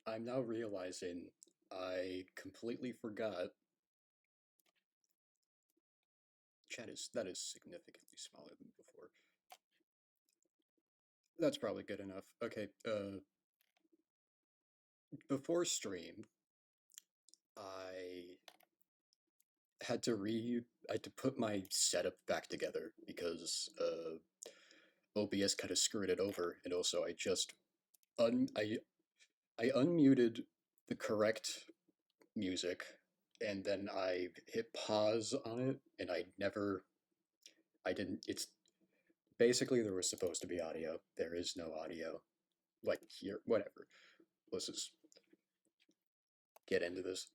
I'm now realizing I completely forgot. That is significantly smaller than before. That's probably good enough. Okay, before stream, I I had to put my setup back together because OBS kind of screwed it over, and also I just un I unmuted the correct music, and then I hit pause on it, and I didn't. It's basically there was supposed to be audio. There is no audio. Like here, whatever. Let's just get into this.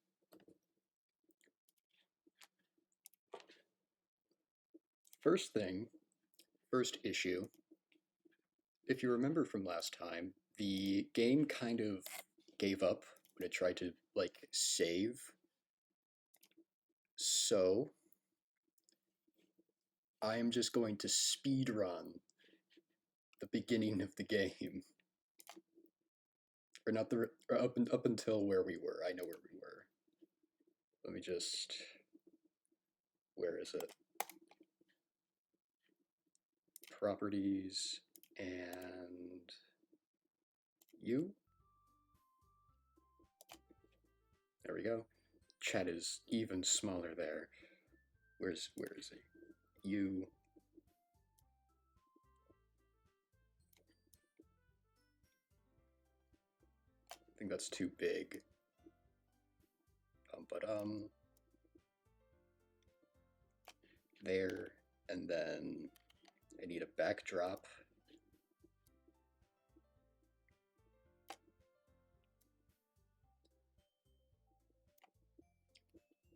First thing, first issue. If you remember from last time, the game kind of gave up when it tried to like save. So I am just going to speed run the beginning of the game, or not the or up until where we were. I know where we were. Let me just. Where is it? Properties and you. There we go. Chat is even smaller there. Where is it? You. I think that's too big. But there, and then I need a backdrop.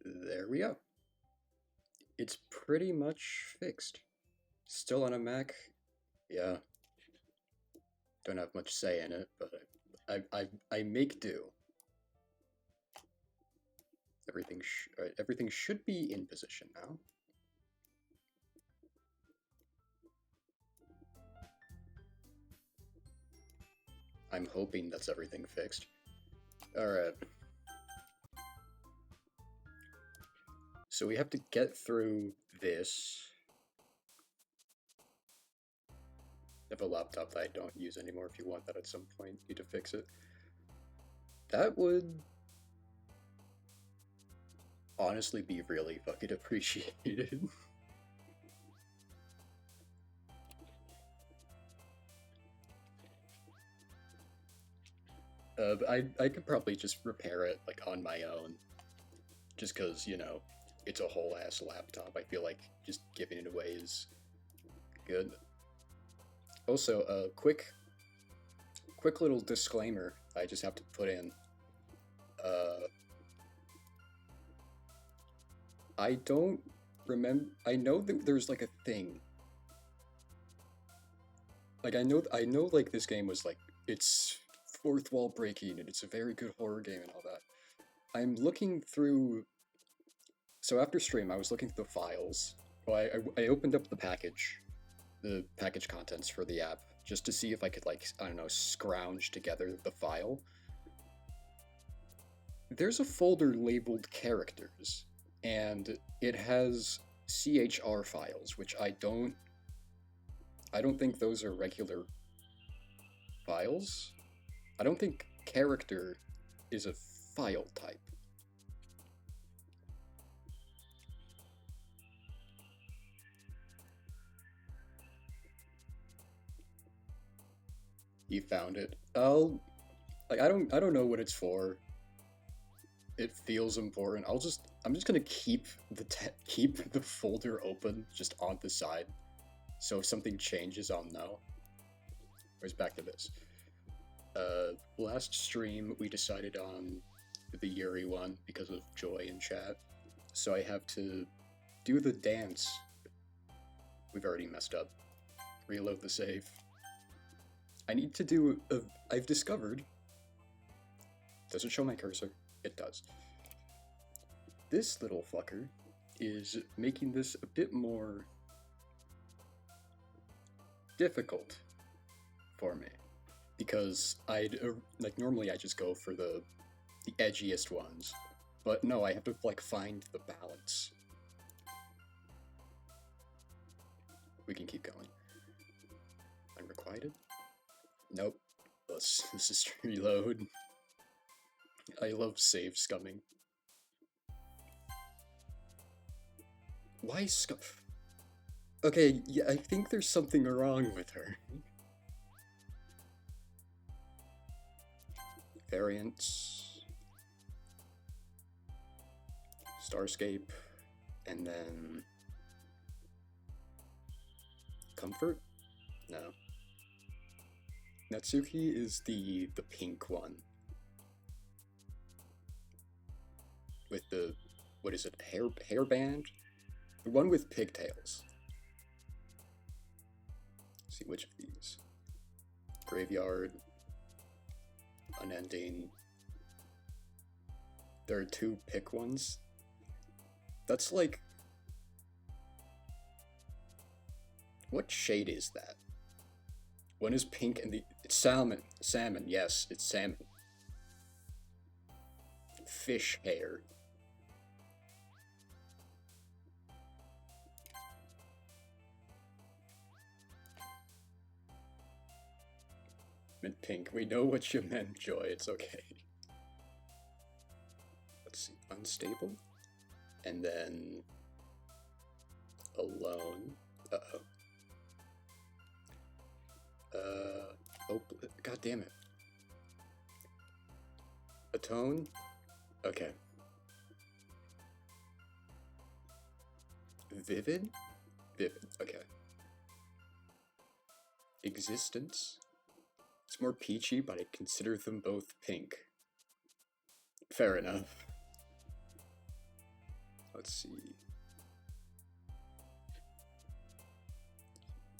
There we go. It's pretty much fixed. Still on a Mac. Yeah. Don't have much say in it, but I make do. Everything should be in position now. I'm hoping that's everything fixed. Alright. So we have to get through this. I have a laptop that I don't use anymore. If you want that at some point, you need to fix it. That would honestly be really fucking appreciated. I could probably just repair it like on my own, just because it's a whole ass laptop. I feel like just giving it away is good. Also, quick little disclaimer I just have to put in. I don't remember. I know that there's like a thing. Like I know like this game was like it's fourth wall breaking and it's a very good horror game and all that. I'm looking through. So after stream, I was looking through the files. Well, I opened up the package contents for the app, just to see if I could like I don't know scrounge together the file. There's a folder labeled characters, and it has CHR files, which I don't think those are regular files. I don't think character is a file type. You found it. I don't know what it's for. It feels important. I'm just gonna keep the folder open just on the side, so if something changes, I'll know. Where's back to this? Last stream we decided on the Yuri one because of Joy in chat, so I have to do the dance. We've already messed up. Reload the save. I need to do I've discovered. Does it show my cursor? It does. This little fucker is making this a bit more difficult for me. because I'd like normally I just go for the edgiest ones, but no, I have to like find the balance. We can keep going. Unrequited? Nope. Let's just reload. I love save scumming. Why scum? Okay, yeah, I think there's something wrong with her. Variants. Starscape. And then... Comfort? No. Natsuki is the pink one. With the... what is it? Hairband? The one with pigtails. Let's see which of these. Graveyard. Unending. There are two pick ones. That's like... What shade is that? One is pink and the... It's salmon. Salmon, yes, it's salmon. Fish hair. Mint pink. We know what you meant, Joy. It's okay. Let's see. Unstable. And then... Alone. Uh-oh. Oh, god damn it. Atone? Okay. Vivid? Vivid, okay. Existence? It's more peachy, but I consider them both pink. Fair enough. Let's see.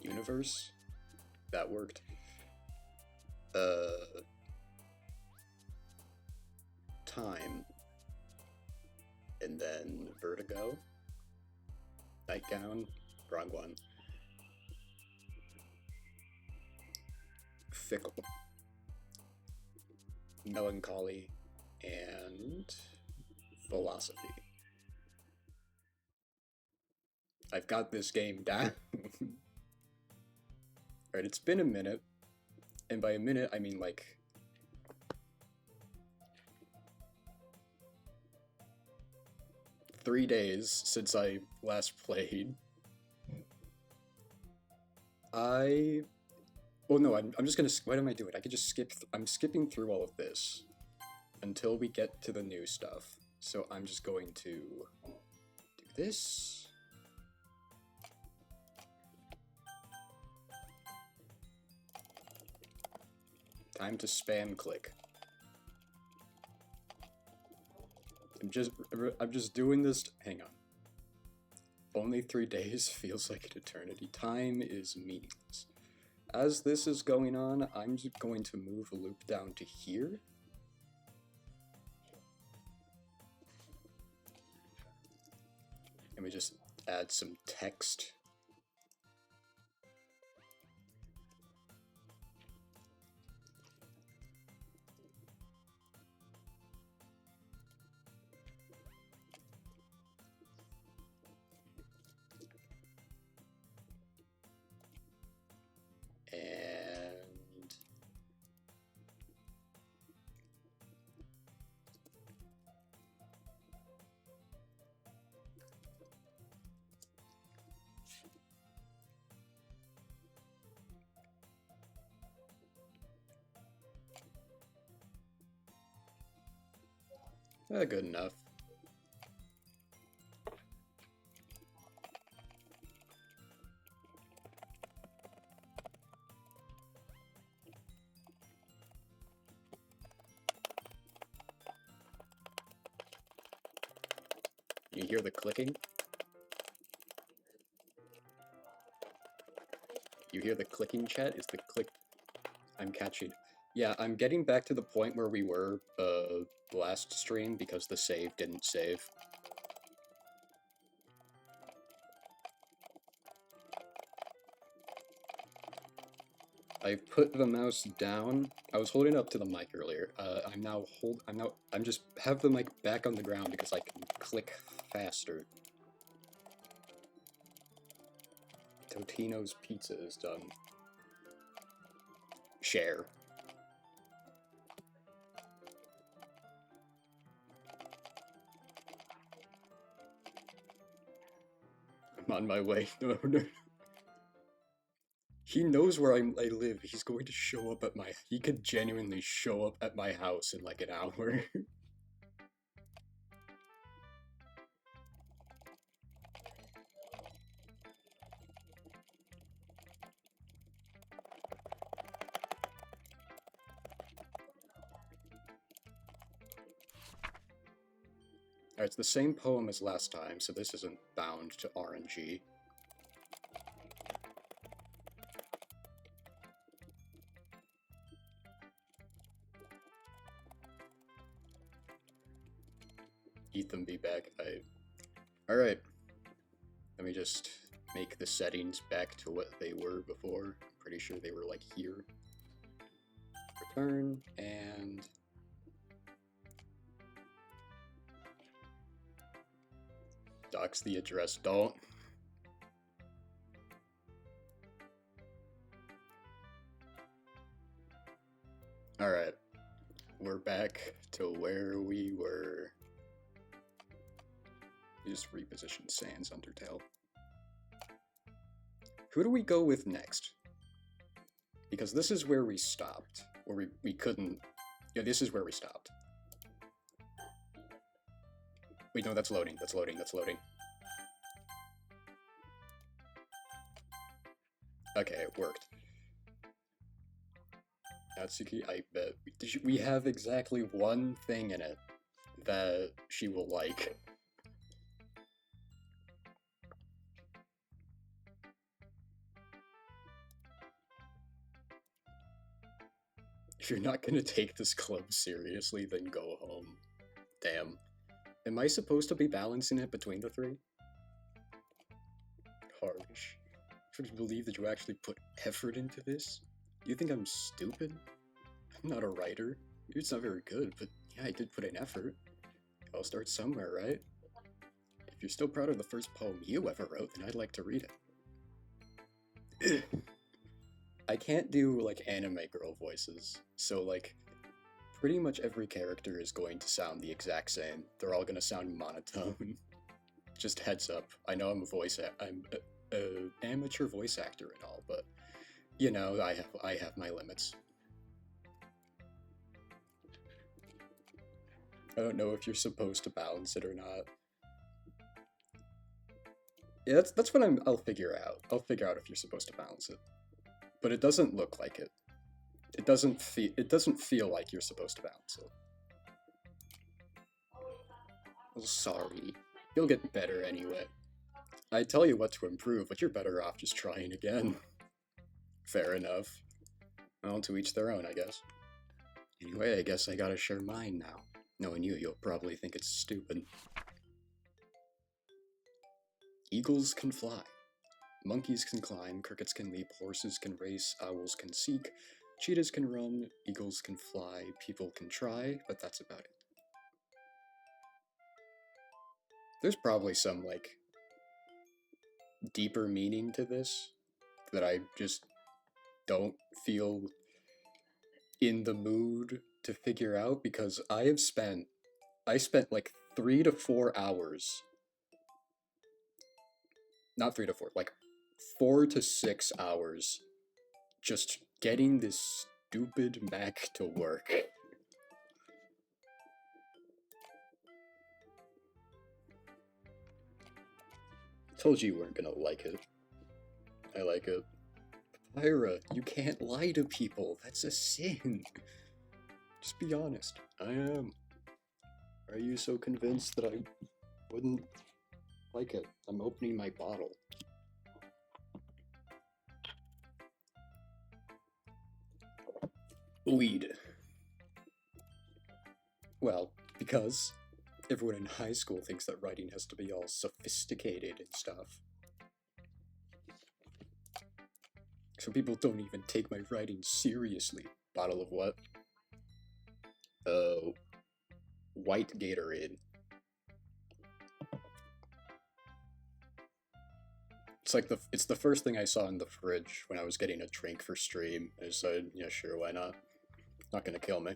Universe? That worked. Time. And then Vertigo. Nightgown. Wrong one. Fickle. Melancholy. And philosophy. I've got this game down. Alright, it's been a minute. And by a minute, I mean like... 3 days since I last played. Well, no, I'm just gonna... What am I doing? I could just skip... I'm skipping through all of this until we get to the new stuff. So I'm just going to do this. Time to spam click. I'm just doing this. Hang on. Only 3 days feels like an eternity. Time is meaningless. As this is going on, I'm just going to move a loop down to here. And we just add some text. And good enough. You hear the clicking? You hear the clicking, chat? Is the click... I'm catching... Yeah, I'm getting back to the point where we were, last stream because the save didn't save. I put the mouse down. I was holding it up to the mic earlier. I'm just have the mic back on the ground because I can click faster. Totino's pizza is done. Share. I'm on my way. No, no. He knows where I live. He's going to show up at my... He could genuinely show up at my house in like an hour. Alright, it's the same poem as last time, so this isn't bound to RNG. Ethan be back. Alright. Let me just make the settings back to what they were before. I'm pretty sure they were like here. Return, and... docs the address. Don't. Alright. We're back to where we were. Just reposition Sans Undertale. Who do we go with next? Because this is where we stopped. Or we couldn't... Yeah, this is where we stopped. Wait, no, that's loading. That's loading. That's loading. Okay, it worked. Natsuki, I bet. We have exactly one thing in it that she will like. If you're not gonna take this club seriously, then go home. Damn. Am I supposed to be balancing it between the three? Harsh. For to believe that you actually put effort into this? You think I'm stupid? I'm not a writer. Maybe it's not very good, but yeah, I did put in effort. I'll start somewhere, right? If you're still proud of the first poem you ever wrote, then I'd like to read it. I can't do, like, anime girl voices, so, like, pretty much every character is going to sound the exact same. They're all gonna sound monotone. Just heads up. I know I'm I'm an amateur voice actor and all, but, you know, I have my limits. I don't know if you're supposed to balance it or not. Yeah, that's what I'll figure out. I'll figure out if you're supposed to balance it. But it doesn't look like it. It doesn't feel like you're supposed to balance it. Well, sorry. You'll get better anyway. I tell you what to improve, but you're better off just trying again. Fair enough. Well, to each their own, I guess. Anyway, I guess I gotta share mine now. Knowing you, you'll probably think it's stupid. Eagles can fly. Monkeys can climb, crickets can leap, horses can race, owls can seek, cheetahs can run, eagles can fly, people can try, but that's about it. There's probably some, like, deeper meaning to this that I just don't feel in the mood to figure out, because I spent like 3 to 4 hours, not 3 to 4, like 4 to 6 hours just getting this stupid Mac to work. Told you weren't gonna like it. I like it. Pyra, you can't lie to people. That's a sin. Just be honest. I am. Are you so convinced that I wouldn't like it? I'm opening my bottle. Weed. Well, because everyone in high school thinks that writing has to be all sophisticated and stuff. Some people don't even take my writing seriously. Bottle of what? Uh, white Gatorade. It's the first thing I saw in the fridge when I was getting a drink for stream. I decided, yeah, sure, why not? Not gonna kill me.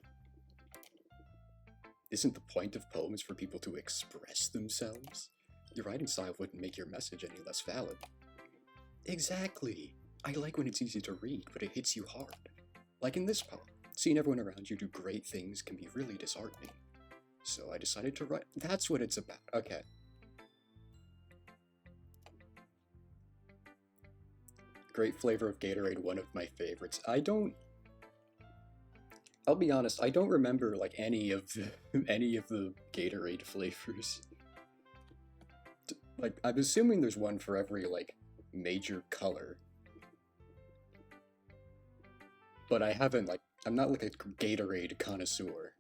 Isn't the point of poems for people to express themselves? Your writing style wouldn't make your message any less valid. Exactly! I like when it's easy to read, but it hits you hard. Like in this poem, seeing everyone around you do great things can be really disheartening. So I decided to write. That's what it's about. Okay. Great flavor of Gatorade, one of my favorites. I'll be honest, I don't remember like any of the Gatorade flavors. Like, I'm assuming there's one for every like major color. But I haven't like I'm not like a Gatorade connoisseur.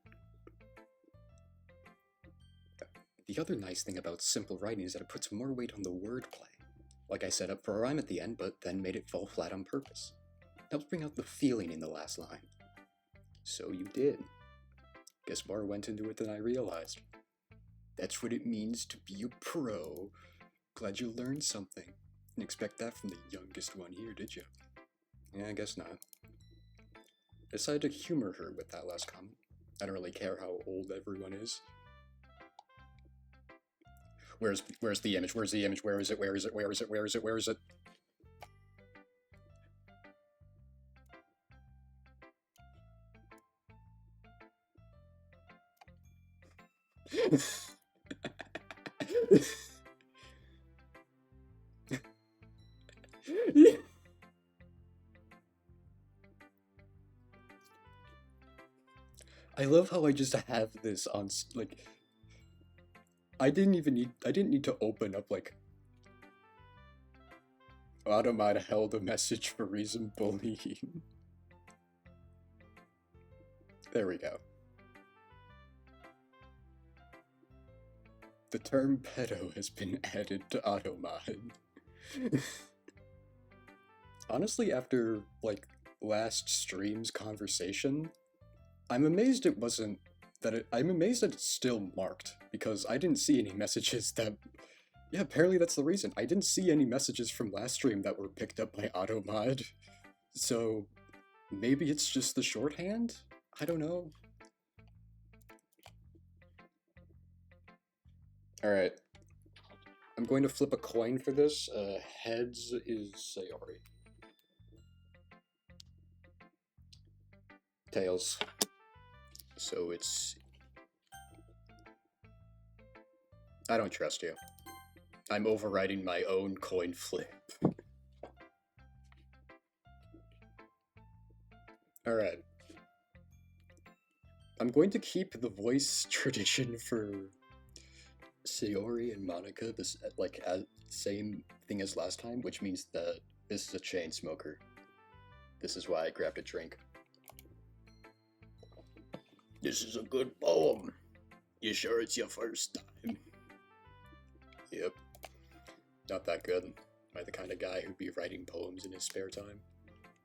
The other nice thing about simple writing is that it puts more weight on the wordplay. Like I set up for a rhyme at the end, but then made it fall flat on purpose. Helps bring out the feeling in the last line. So you did. Guess more went into it than I realized. That's what it means to be a pro. Glad you learned something. Didn't expect that from the youngest one here, did you? Yeah, I guess not. I decided to humor her with that last comment. I don't really care how old everyone is. Where's the image? Where's the image? Where is it? Where is it? Where is it? Where is it? Where is it? I love how I just have this on like I didn't need to open up like Automata held a message for reason bullying. There we go. The term pedo has been added to Automod. Honestly, after like last stream's conversation, I'm amazed it wasn't I'm amazed that it's still marked, because I didn't see any messages that... Yeah, apparently that's the reason. I didn't see any messages from last stream that were picked up by Automod. So, maybe it's just the shorthand? I don't know. Alright. I'm going to flip a coin for this. Heads is Sayori. Tails. So it's... I don't trust you. I'm overriding my own coin flip. Alright. I'm going to keep the voice tradition for Sayori and Monica, this like same thing as last time, which means that this is a chain smoker. This is why I grabbed a drink. This is a good poem. You sure it's your first time? Yep. Not that good. Am I the kind of guy who'd be writing poems in his spare time?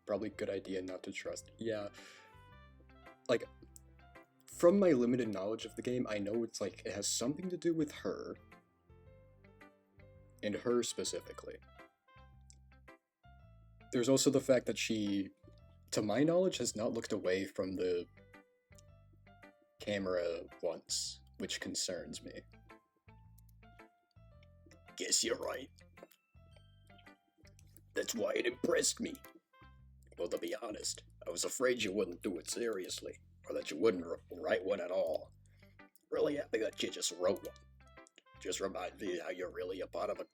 Probably a good idea not to trust. Yeah. Like, from my limited knowledge of the game, I know it's like, it has something to do with her. And her specifically. There's also the fact that she, to my knowledge, has not looked away from the camera once, which concerns me. Guess you're right. That's why it impressed me. Well, to be honest, I was afraid you wouldn't do it seriously, or that you wouldn't write one at all. Really happy that you just wrote one. Just remind me how you're really a part of a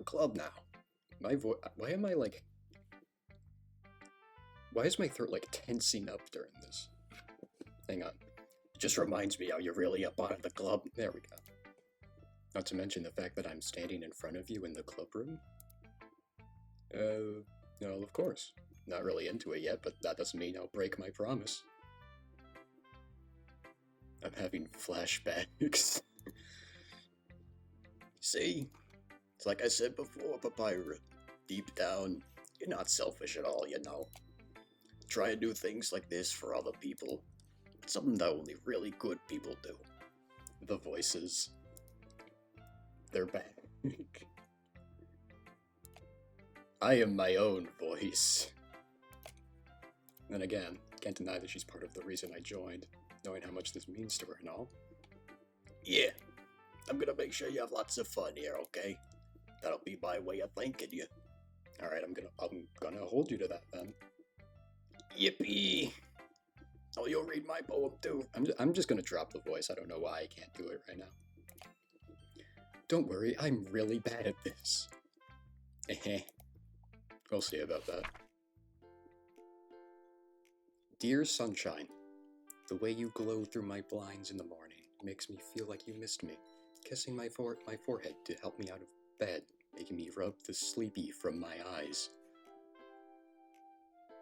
club now. My voice. Why am I like? Why is my throat like tensing up during this? Hang on. It just reminds me how you're really a part of the club. There we go. Not to mention the fact that I'm standing in front of you in the club room. No, of course. Not really into it yet, but that doesn't mean I'll break my promise. I'm having flashbacks. See? It's like I said before, Papyrus. Deep down, You're not selfish at all, you know. Try and do things like this for other people. It's something that only really good people do. The voices. They're back. I am my own voice. Then again, can't deny that she's part of the reason I joined, knowing how much this means to her and all. Yeah, I'm gonna make sure you have lots of fun here, okay? That'll be my way of thanking you. Alright, I'm gonna hold you to that then. Yippee! Oh, you'll read my poem too. I'm just gonna drop the voice. I don't know why I can't do it right now. Don't worry, I'm really bad at this. We'll see about that. Dear sunshine, the way you glow through my blinds in the morning makes me feel like you missed me, kissing my forehead to help me out of bed, making me rub the sleepy from my eyes.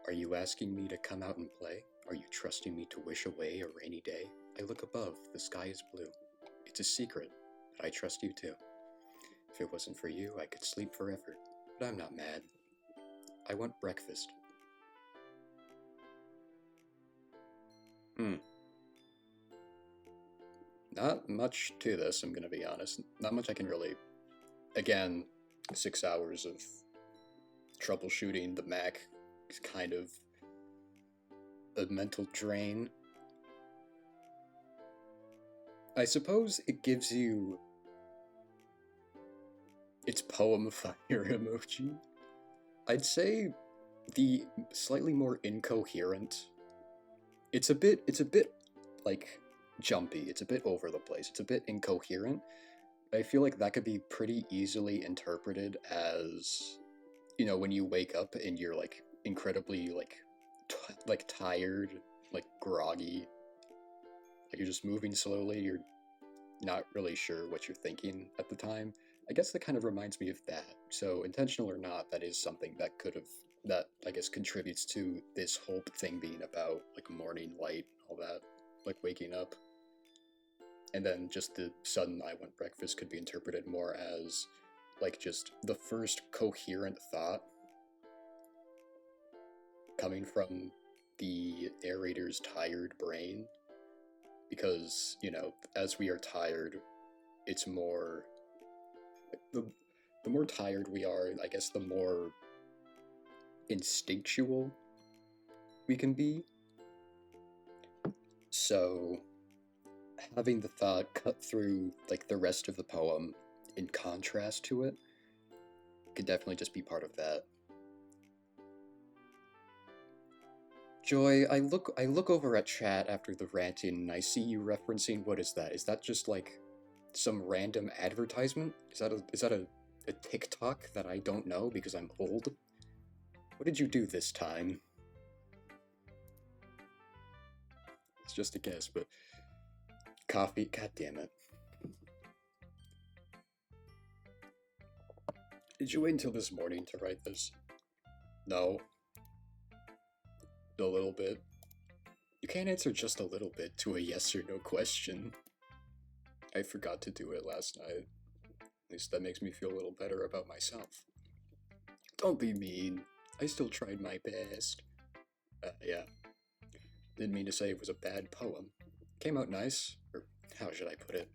Are you asking me to come out and play? Are you trusting me to wish away a rainy day? I look above, the sky is blue. It's a secret, but I trust you too. If it wasn't for you, I could sleep forever, but I'm not mad. I want breakfast. Not much to this, I'm gonna be honest. Not much I can really... Again, 6 hours of troubleshooting the Mac is kind of a mental drain. I suppose it gives you its poem fire emoji. I'd say the slightly more incoherent. It's a bit like jumpy. It's a bit over the place. It's a bit incoherent. I feel like that could be pretty easily interpreted as, you know, when you wake up and you're like incredibly like tired, like groggy, like you're just moving slowly, you're not really sure what you're thinking at the time. I guess that kind of reminds me of that. So intentional or not, that is something that that I guess contributes to this whole thing being about like morning light, all that, like waking up. And then just the sudden I want breakfast could be interpreted more as like just the first coherent thought coming from the narrator's tired brain. Because, you know, as we are tired, it's more... The more tired we are, I guess the more instinctual we can be. So, having the thought cut through, like, the rest of the poem in contrast to it could definitely just be part of that. Joy, I look over at chat after the ranting and I see you referencing, what is that? Is that just like some random advertisement? Is that a TikTok that I don't know because I'm old? What did you do this time? It's just a guess, but coffee, god damn it. Did you wait until this morning to write this? No. A little bit. You can't answer just a little bit to a yes or no question. I forgot to do it last night. At least that makes me feel a little better about myself. Don't be mean. I still tried my best. Yeah. Didn't mean to say it was a bad poem. Came out nice, or how should I put it?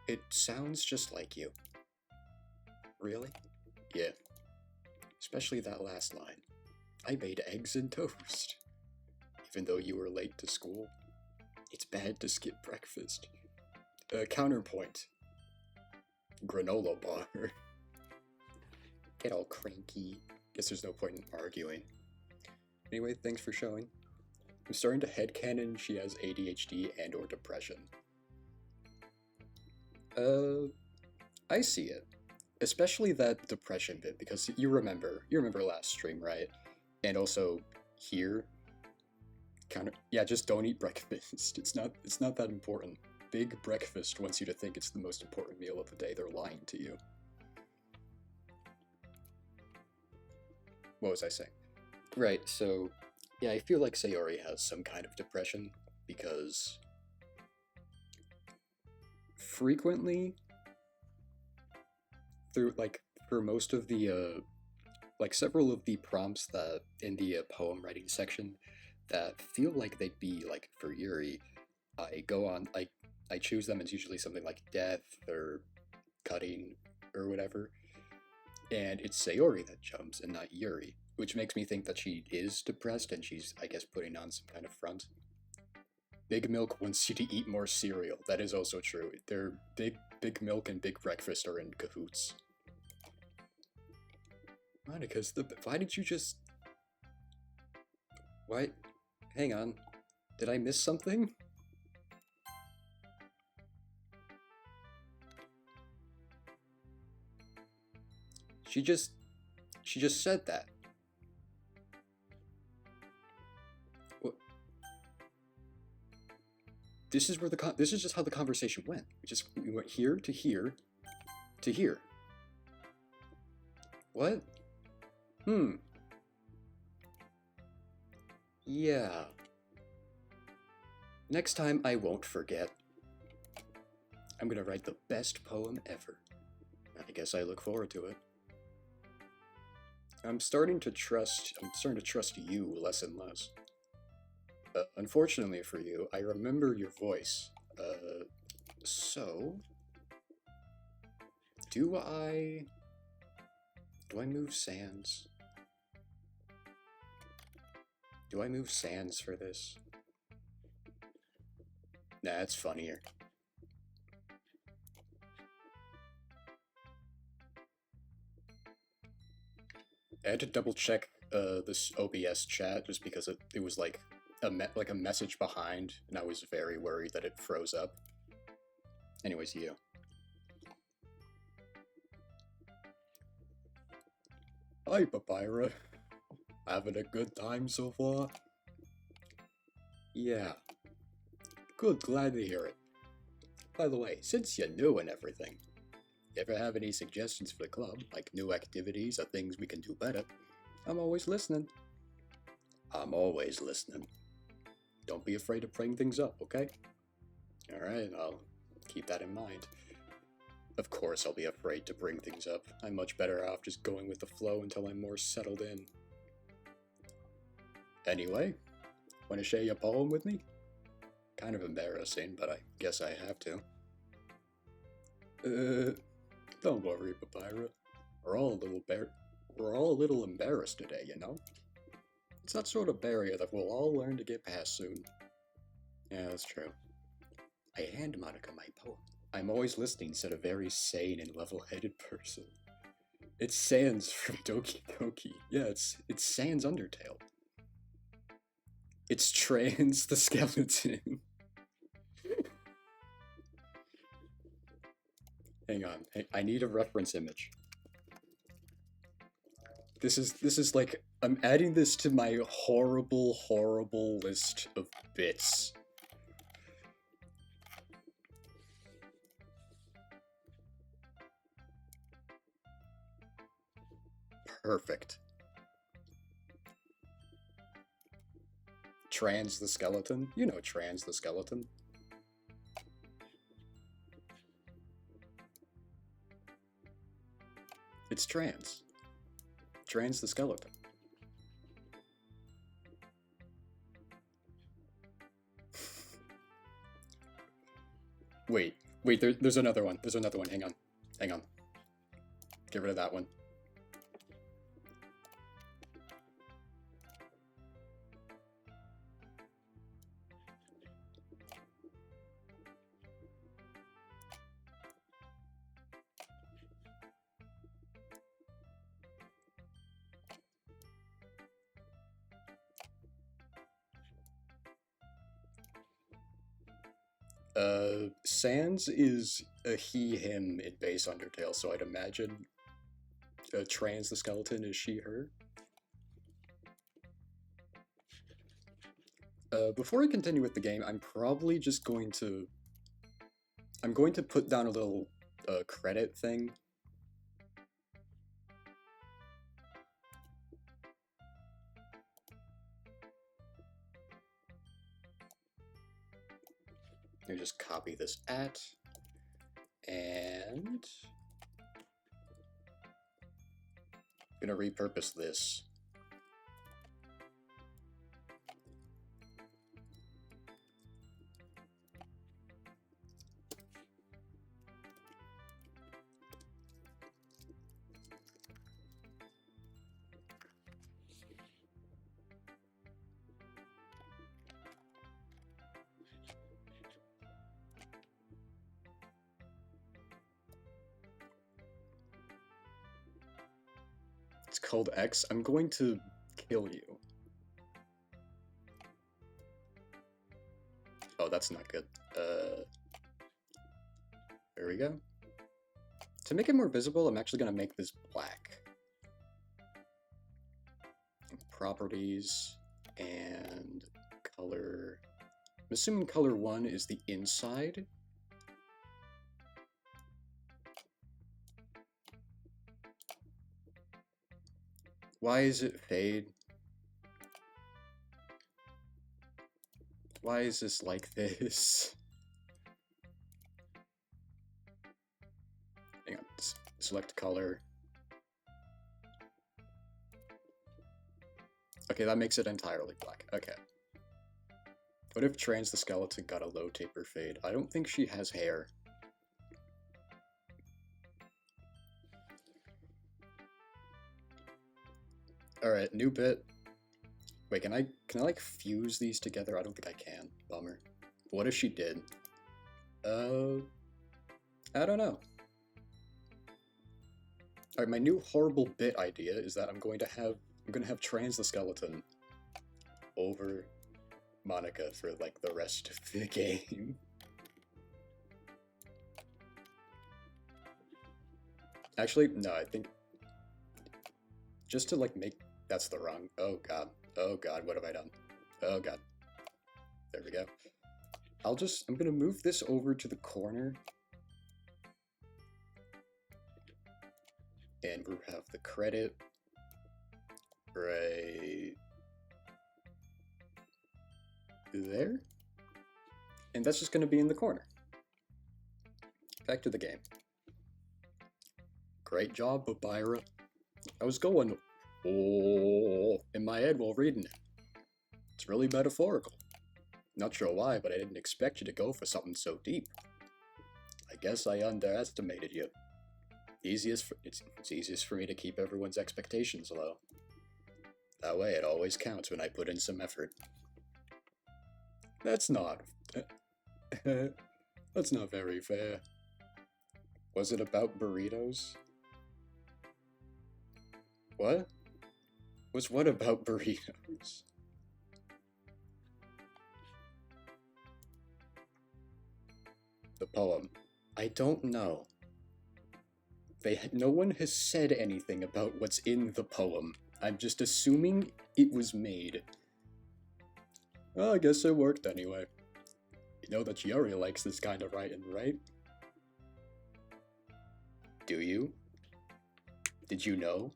It sounds just like you. Really? Yeah. Especially that last line. I made eggs and toast. Even though you were late to school, it's bad to skip breakfast. Counterpoint. Granola bar. Get all cranky. Guess there's no point in arguing. Anyway, thanks for showing. I'm starting to headcanon she has ADHD and or depression. I see it. Especially that depression bit, because you remember last stream, right? And also here, yeah, just don't eat breakfast. It's not that important. Big breakfast wants you to think it's the most important meal of the day. They're lying to you. What was I saying? Right, so yeah, I feel like Sayori has some kind of depression because frequently for most of the like several of the prompts that in the poem writing section that feel like they'd be like for Yuri, I go on, I choose them. It's usually something like death or cutting or whatever, and it's Sayori that jumps and not Yuri, which makes me think that she is depressed and she's, I guess, putting on some kind of front. Big Milk wants you to eat more cereal. That is also true. They're Big Milk and Big Breakfast are in cahoots. Monica's the. Why did you just? Why? Hang on. Did I miss something? She just said that. What? This is where this is just how the conversation went. We went here to here to here. What? Yeah. Next time I won't forget. I'm gonna write the best poem ever. I guess I look forward to it. I'm starting to trust you less and less. Unfortunately for you, I remember your voice. So do I move Sans? Do I move Sans for this? Nah, it's funnier. I had to double check this OBS chat just because it was like a message behind, and I was very worried that it froze up. Anyways, you. Hi, Papyrus. Having a good time so far? Yeah. Good, glad to hear it. By the way, since you're new and everything, ever have any suggestions for the club, like new activities or things we can do better? I'm always listening. I'm always listening. Don't be afraid of bringing things up, okay? Alright, I'll keep that in mind. Of course I'll be afraid to bring things up. I'm much better off just going with the flow until I'm more settled in. Anyway, want to share your poem with me? Kind of embarrassing, but I guess I have to. Don't worry, Papyrus. We're all a little embarrassed today, you know? It's that sort of barrier that we'll all learn to get past soon. Yeah, that's true. I hand Monica my poem. I'm always listening, said a very sane and level-headed person. It's Sans from Doki Doki. Yeah, it's Sans Undertale. It's Trans the Skeleton. Hang on, I need a reference image. This is like, I'm adding this to my horrible, horrible list of bits. Perfect. Trans the Skeleton? You know Trans the Skeleton. It's Trans. Trans the Skeleton. Wait, there's another one. There's another one. Hang on. Get rid of that one. Sans is a he/him in base Undertale, so I'd imagine Trans the Skeleton is she/her. Before I continue with the game, I'm probably just going to... I'm going to put down a little credit thing. Let me just copy this at, and I'm gonna repurpose this. It's called X. I'm going to kill you. Oh, that's not good. There we go. To make it more visible, I'm actually going to make this black. Properties and color. I'm assuming color 1 is the inside. Why is it fade? Why is this like this? Hang on, select color. Okay, that makes it entirely black. Okay. What if Trans the Skeleton got a low taper fade? I don't think she has hair. Alright, new bit. Wait, can I like fuse these together? I don't think I can. Bummer. What if she did? I don't know. Alright, my new horrible bit idea is that I'm gonna have Trans the Skeleton over Monica for like the rest of the game. Actually, no, I think just to like make that's the wrong. Oh god, what have I done? Oh god. There we go. I'm gonna move this over to the corner. And we'll have the credit right there. And that's just gonna be in the corner. Back to the game. Great job, Babira. I was going, oh, in my head while reading it. It's really metaphorical. Not sure why, but I didn't expect you to go for something so deep. I guess I underestimated you. It's easiest for me to keep everyone's expectations low. That way it always counts when I put in some effort. That's not... that's not very fair. Was it about burritos? What? Was what about burritos? The poem. I don't know. No one has said anything about what's in the poem. I'm just assuming it was made. Well, I guess it worked anyway. You know that Yuri likes this kind of writing, right? Do you? Did you know?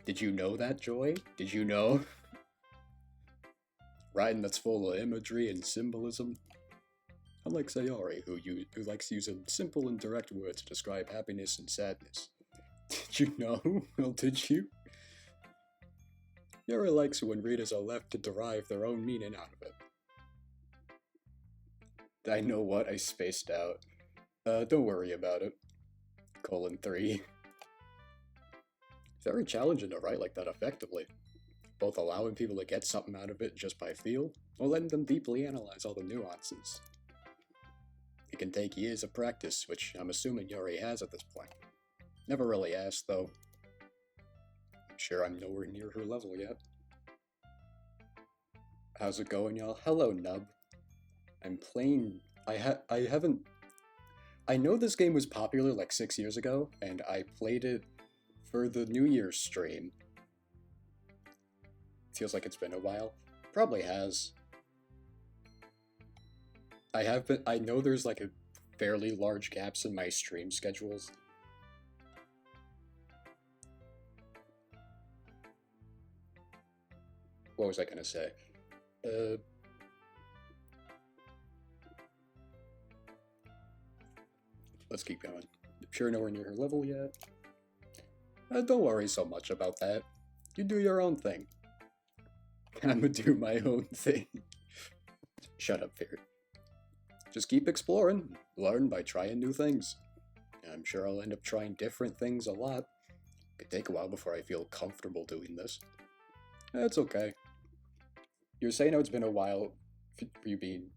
Did you know that, Joy? Did you know? Writing that's full of imagery and symbolism. Unlike Sayori, who likes using simple and direct words to describe happiness and sadness. Did you know? Well, did you? Yuri likes it when readers are left to derive their own meaning out of it. I know what, I spaced out. Don't worry about it. :3. Very challenging to write like that effectively. Both allowing people to get something out of it just by feel, or letting them deeply analyze all the nuances. It can take years of practice, which I'm assuming Yuri has at this point. Never really asked, though. I'm sure I'm nowhere near her level yet. How's it going, y'all? Hello, Nub. I'm playing... I know this game was popular like 6 years ago, and I played it for the New Year's stream. Feels like it's been a while. Probably has. I know there's like a fairly large gaps in my stream schedules. What was I gonna say? Let's keep going. I'm sure nowhere near her level yet. Don't worry so much about that. You do your own thing. I'ma do my own thing. Shut up, Fear. Just keep exploring. Learn by trying new things. I'm sure I'll end up trying different things a lot. Could take a while before I feel comfortable doing this. That's okay. You're saying it's been a while for you being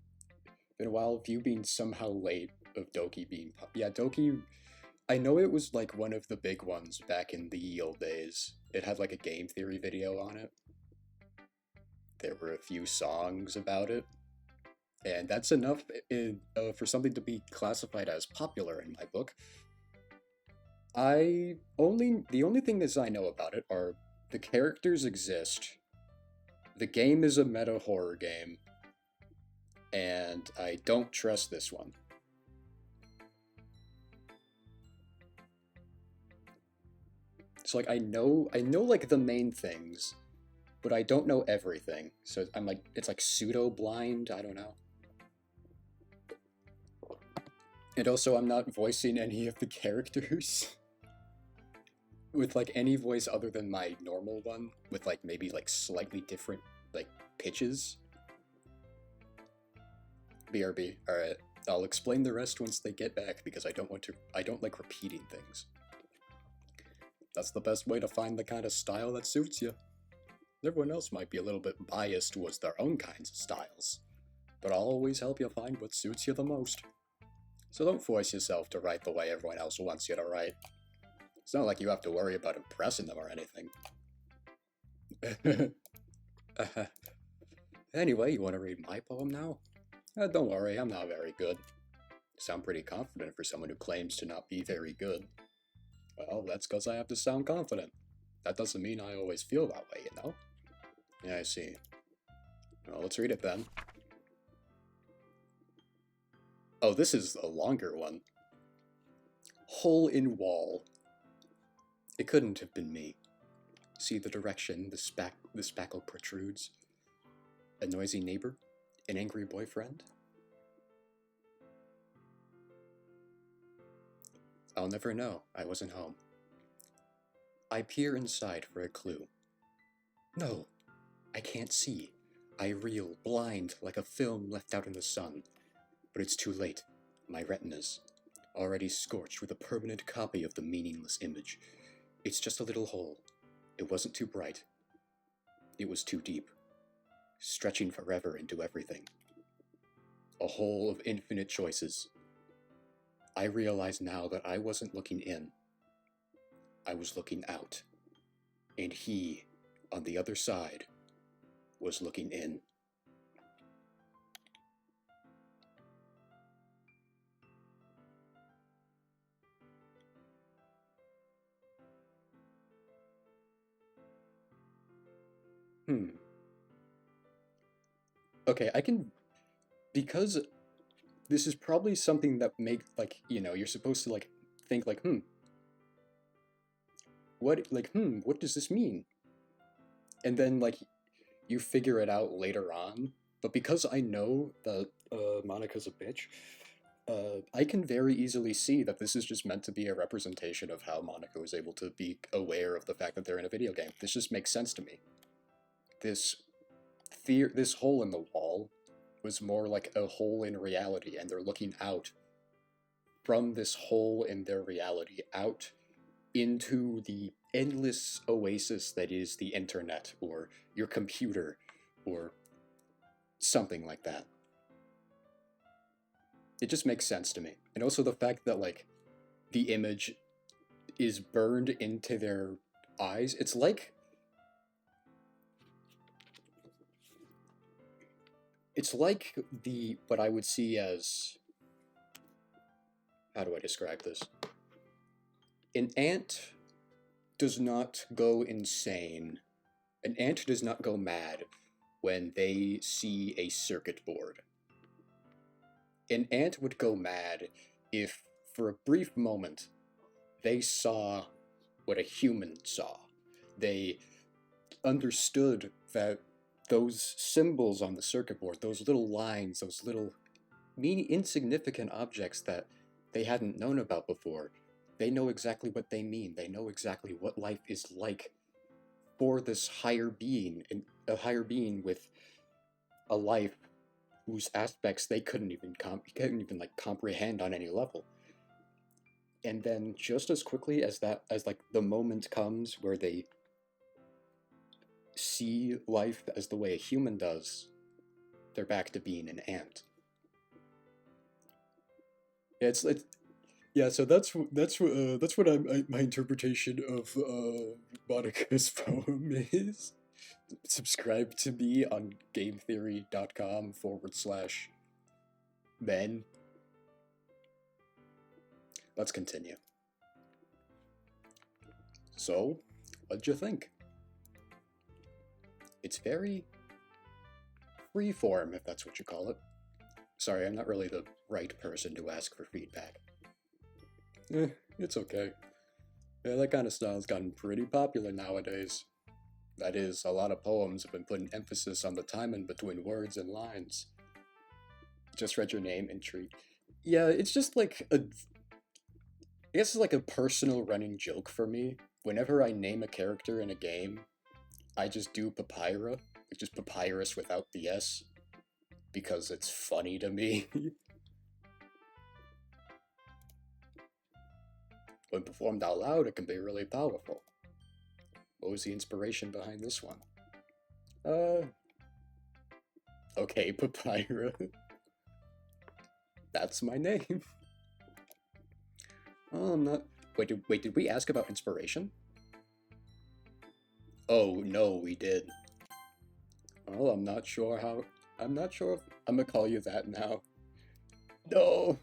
of you being somehow late of Doki being yeah, Doki. I know it was like one of the big ones back in the old days. It had like a game theory video on it. There were a few songs about it, and that's enough for something to be classified as popular in my book. The only thing that I know about it are the characters exist. The game is a meta horror game, and I don't trust this one. So like I know like the main things, but I don't know everything. So I'm like it's like pseudo blind, I don't know. And also I'm not voicing any of the characters with like any voice other than my normal one with like maybe like slightly different like pitches. BRB. All right. I'll explain the rest once they get back because I don't like repeating things. That's the best way to find the kind of style that suits you. Everyone else might be a little bit biased towards their own kinds of styles, but I'll always help you find what suits you the most. So don't force yourself to write the way everyone else wants you to write. It's not like you have to worry about impressing them or anything. Anyway, you want to read my poem now? Don't worry, I'm not very good. You sound pretty confident for someone who claims to not be very good. Well, that's because I have to sound confident. That doesn't mean I always feel that way, you know? Yeah, I see. Well, let's read it then. Oh, this is a longer one. Hole in wall. It couldn't have been me. See the direction the spackle protrudes? A noisy neighbor? An angry boyfriend? I'll never know. I wasn't home. I peer inside for a clue. No, I can't see. I reel, blind, like a film left out in the sun. But it's too late. My retinas, already scorched with a permanent copy of the meaningless image. It's just a little hole. It wasn't too bright. It was too deep, stretching forever into everything. A hole of infinite choices. I realize now that I wasn't looking in. I was looking out. And he, on the other side, was looking in. Okay, because this is probably something that you're supposed to think what does this mean? And then you figure it out later on. But because I know that Monica's a bitch, I can very easily see that this is just meant to be a representation of how Monica was able to be aware of the fact that they're in a video game. This just makes sense to me. This hole in the wall was more like a hole in reality, and they're looking out from this hole in their reality out into the endless oasis that is the internet or your computer or something like that. It just makes sense to me. And also the fact that the image is burned into their eyes. It's like what I would see as, how do I describe this? An ant does not go insane. An ant does not go mad when they see a circuit board. An ant would go mad if, for a brief moment, they saw what a human saw. They understood that those symbols on the circuit board, those little lines, those little insignificant objects that they hadn't known about before, they know exactly what they mean. They know exactly what life is like for this higher being, and a higher being with a life whose aspects they couldn't even like comprehend on any level. And then just as quickly as like the moment comes where they see life as the way a human does, they're back to being an ant. It's yeah. So that's what my interpretation of Monica's poem is. Subscribe to me on gametheory.com/men. Let's continue. So, what'd you think? It's very freeform, if that's what you call it. Sorry, I'm not really the right person to ask for feedback. It's okay. Yeah, that kind of style's gotten pretty popular nowadays. That is, a lot of poems have been putting emphasis on the timing between words and lines. Just read your name, intrigue. Yeah, it's just like I guess it's like a personal running joke for me. Whenever I name a character in a game, I just do Papyrus, which is papyrus without the S, because it's funny to me. When performed out loud, it can be really powerful. What was the inspiration behind this one? Okay, Papyrus. That's my name. Oh, I'm not... Wait, did we ask about inspiration? Oh, no, we did. Well, I'm not sure if I'm gonna call you that now. No!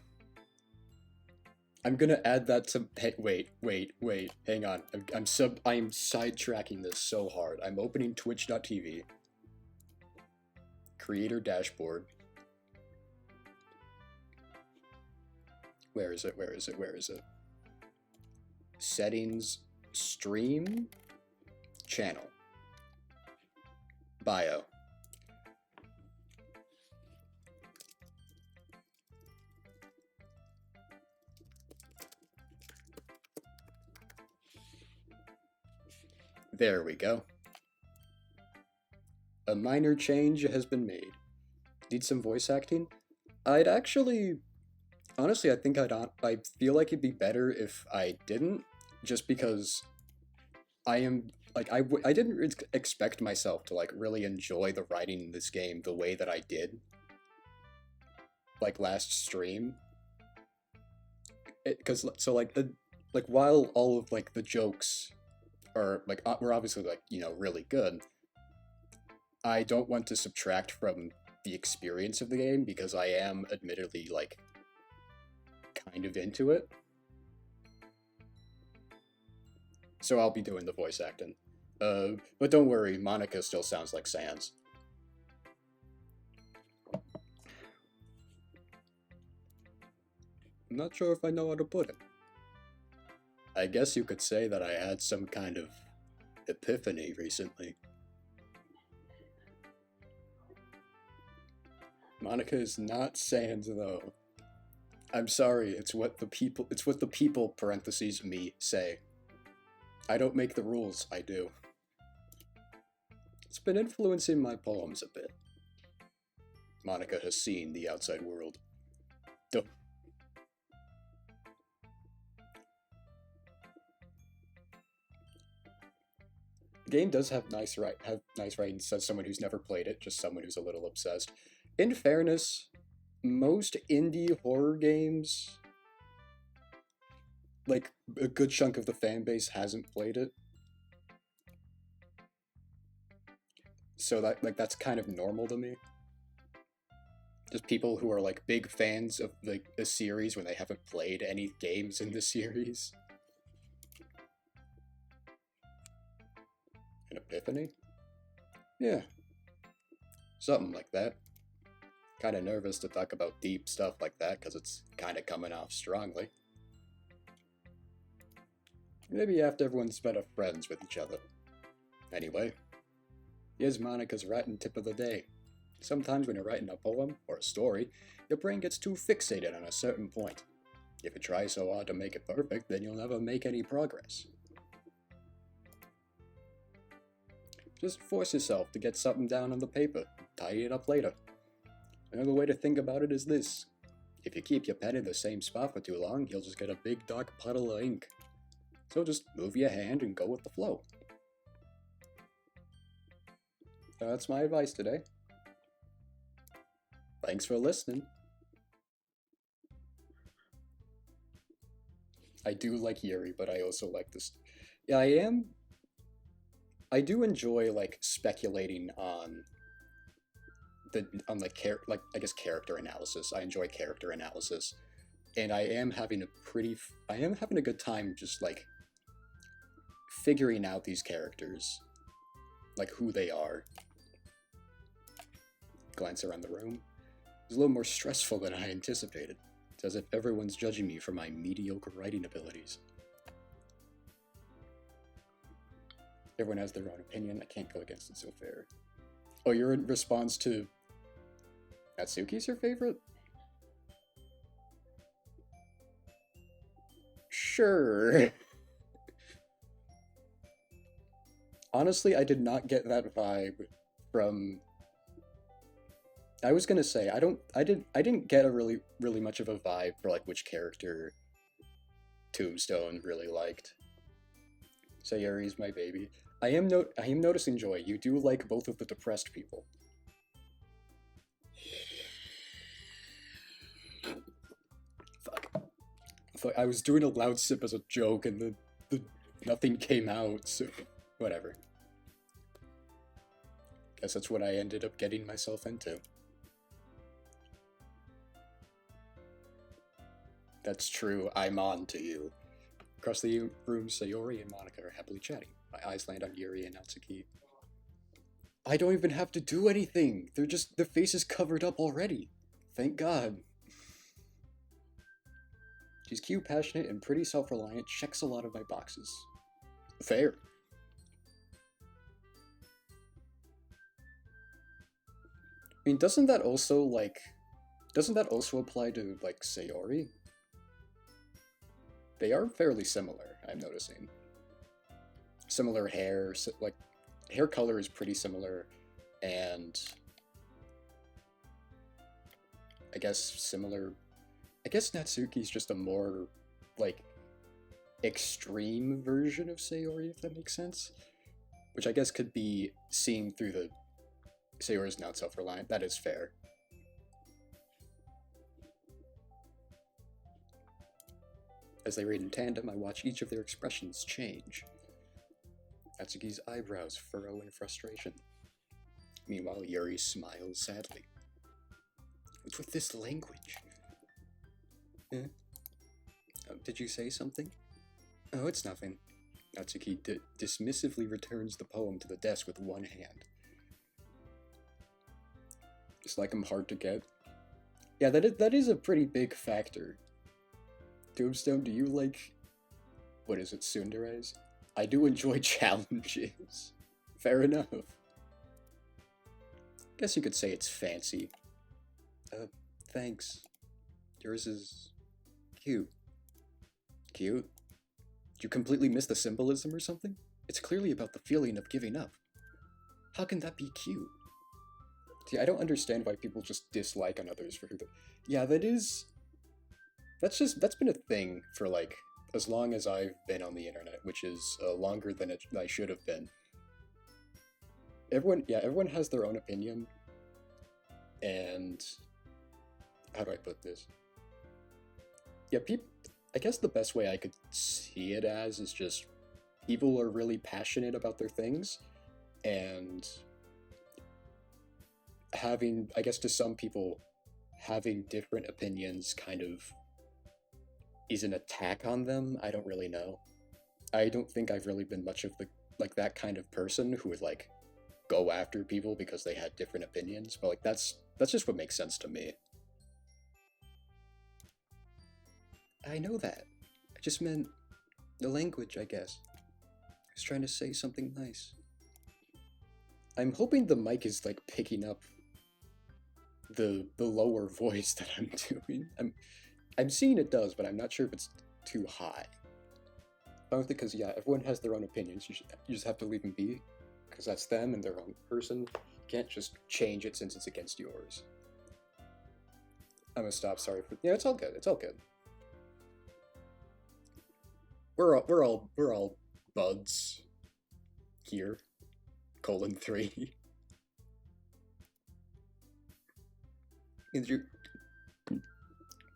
I'm gonna add that to... Hey, wait, hang on. I am sidetracking this so hard. I'm opening twitch.tv. Creator dashboard. Where is it? Settings, stream, channel, bio. There we go. A minor change has been made. Need some voice acting? I'd actually... Honestly, I feel like it'd be better if I didn't, just because I am, like, I didn't expect myself to, like, really enjoy the writing in this game the way that I did, like, last stream. Like, while all of, like, the jokes are, like, were obviously, like, you know, really good, I don't want to subtract from the experience of the game, because I am admittedly, like, kind of into it. So I'll be doing the voice acting. But don't worry, Monica still sounds like Sans. I'm not sure if I know how to put it. I guess you could say that I had some kind of epiphany recently. Monica is not Sans, though. I'm sorry, it's what the people, parentheses, me, say. I don't make the rules, I do. It's been influencing my poems a bit. Monica has seen the outside world. Duh. The game does have nice writing, says someone who's never played it, just someone who's a little obsessed. In fairness, most indie horror games, like, a good chunk of the fan base hasn't played it. So that's kind of normal to me. Just people who are, like, big fans of, like, a series when they haven't played any games in the series. An epiphany? Yeah. Something like that. Kinda nervous to talk about deep stuff like that, because it's kinda coming off strongly. Maybe after everyone's better friends with each other. Anyway, here's Monica's writing tip of the day. Sometimes when you're writing a poem, or a story, your brain gets too fixated on a certain point. If you try so hard to make it perfect, then you'll never make any progress. Just force yourself to get something down on the paper, tidy it up later. Another way to think about it is this. If you keep your pen in the same spot for too long, you'll just get a big dark puddle of ink. So just move your hand and go with the flow. That's my advice today. Thanks for listening. I do like Yuri, but I also like this. Yeah, I do enjoy like speculating on I guess character analysis. I enjoy character analysis, and I am having a good time just like figuring out these characters, like who they are. Glance around the room. It's a little more stressful than I anticipated. It's as if everyone's judging me for my mediocre writing abilities. Everyone has their own opinion. I can't go against it so fair. Oh, you're in response to Natsuki's your favorite? Sure. Honestly, I did not get that vibe from... I was gonna say, I didn't get a really much of a vibe for like which character Tombstone really liked. Sayuri's my baby. I am noticing, Joy, you do like both of the depressed people. Fuck. I was doing a loud sip as a joke and the nothing came out, so whatever. Guess that's what I ended up getting myself into. That's true, I'm on to you. Across the room, Sayori and Monica are happily chatting. My eyes land on Yuri and Natsuki. I don't even have to do anything! Their faces covered up already! Thank God. She's cute, passionate, and pretty self-reliant, checks a lot of my boxes. Fair. I mean, doesn't that also apply to, like, Sayori? They are fairly similar, I'm noticing. Similar hair, like, hair color is pretty similar, and I guess Natsuki's just a more, like, extreme version of Sayori, if that makes sense. Which I guess could be seen through the Sayori's not self-reliant. That is fair. As they read in tandem, I watch each of their expressions change. Natsuki's eyebrows furrow in frustration. Meanwhile, Yuri smiles sadly. What's with this language? Eh? Oh, did you say something? Oh, it's nothing. Natsuki dismissively returns the poem to the desk with one hand. It's like I'm hard to get. Yeah, that is a pretty big factor. Tombstone, do you like... what is it, tsunderes? I do enjoy challenges. Fair enough. Guess you could say it's fancy. Thanks. Yours is... cute. Cute? Did you completely miss the symbolism or something? It's clearly about the feeling of giving up. How can that be cute? See, I don't understand why people just dislike on others for who they... Yeah, that's been a thing for, like, as long as I've been on the internet, which is longer than I should have been. Everyone has their own opinion, and... how do I put this? Yeah, I guess the best way I could see it as is just people are really passionate about their things, and having, I guess to some people, having different opinions kind of is an attack on them. I don't really know. I don't think I've really been much of that kind of person who would, like, go after people because they had different opinions, but, like, that's just what makes sense to me. I know that. I just meant the language, I guess. I was trying to say something nice. I'm hoping the mic is, like, picking up the lower voice that I'm doing. I'm seeing it does, but I'm not sure if it's too high. Mostly because, yeah, everyone has their own opinions. You just have to leave them be, because that's them and their own person. You can't just change it since it's against yours. I'm gonna stop. Sorry for. Yeah, it's all good. It's all good. We're all buds here. Colon 3.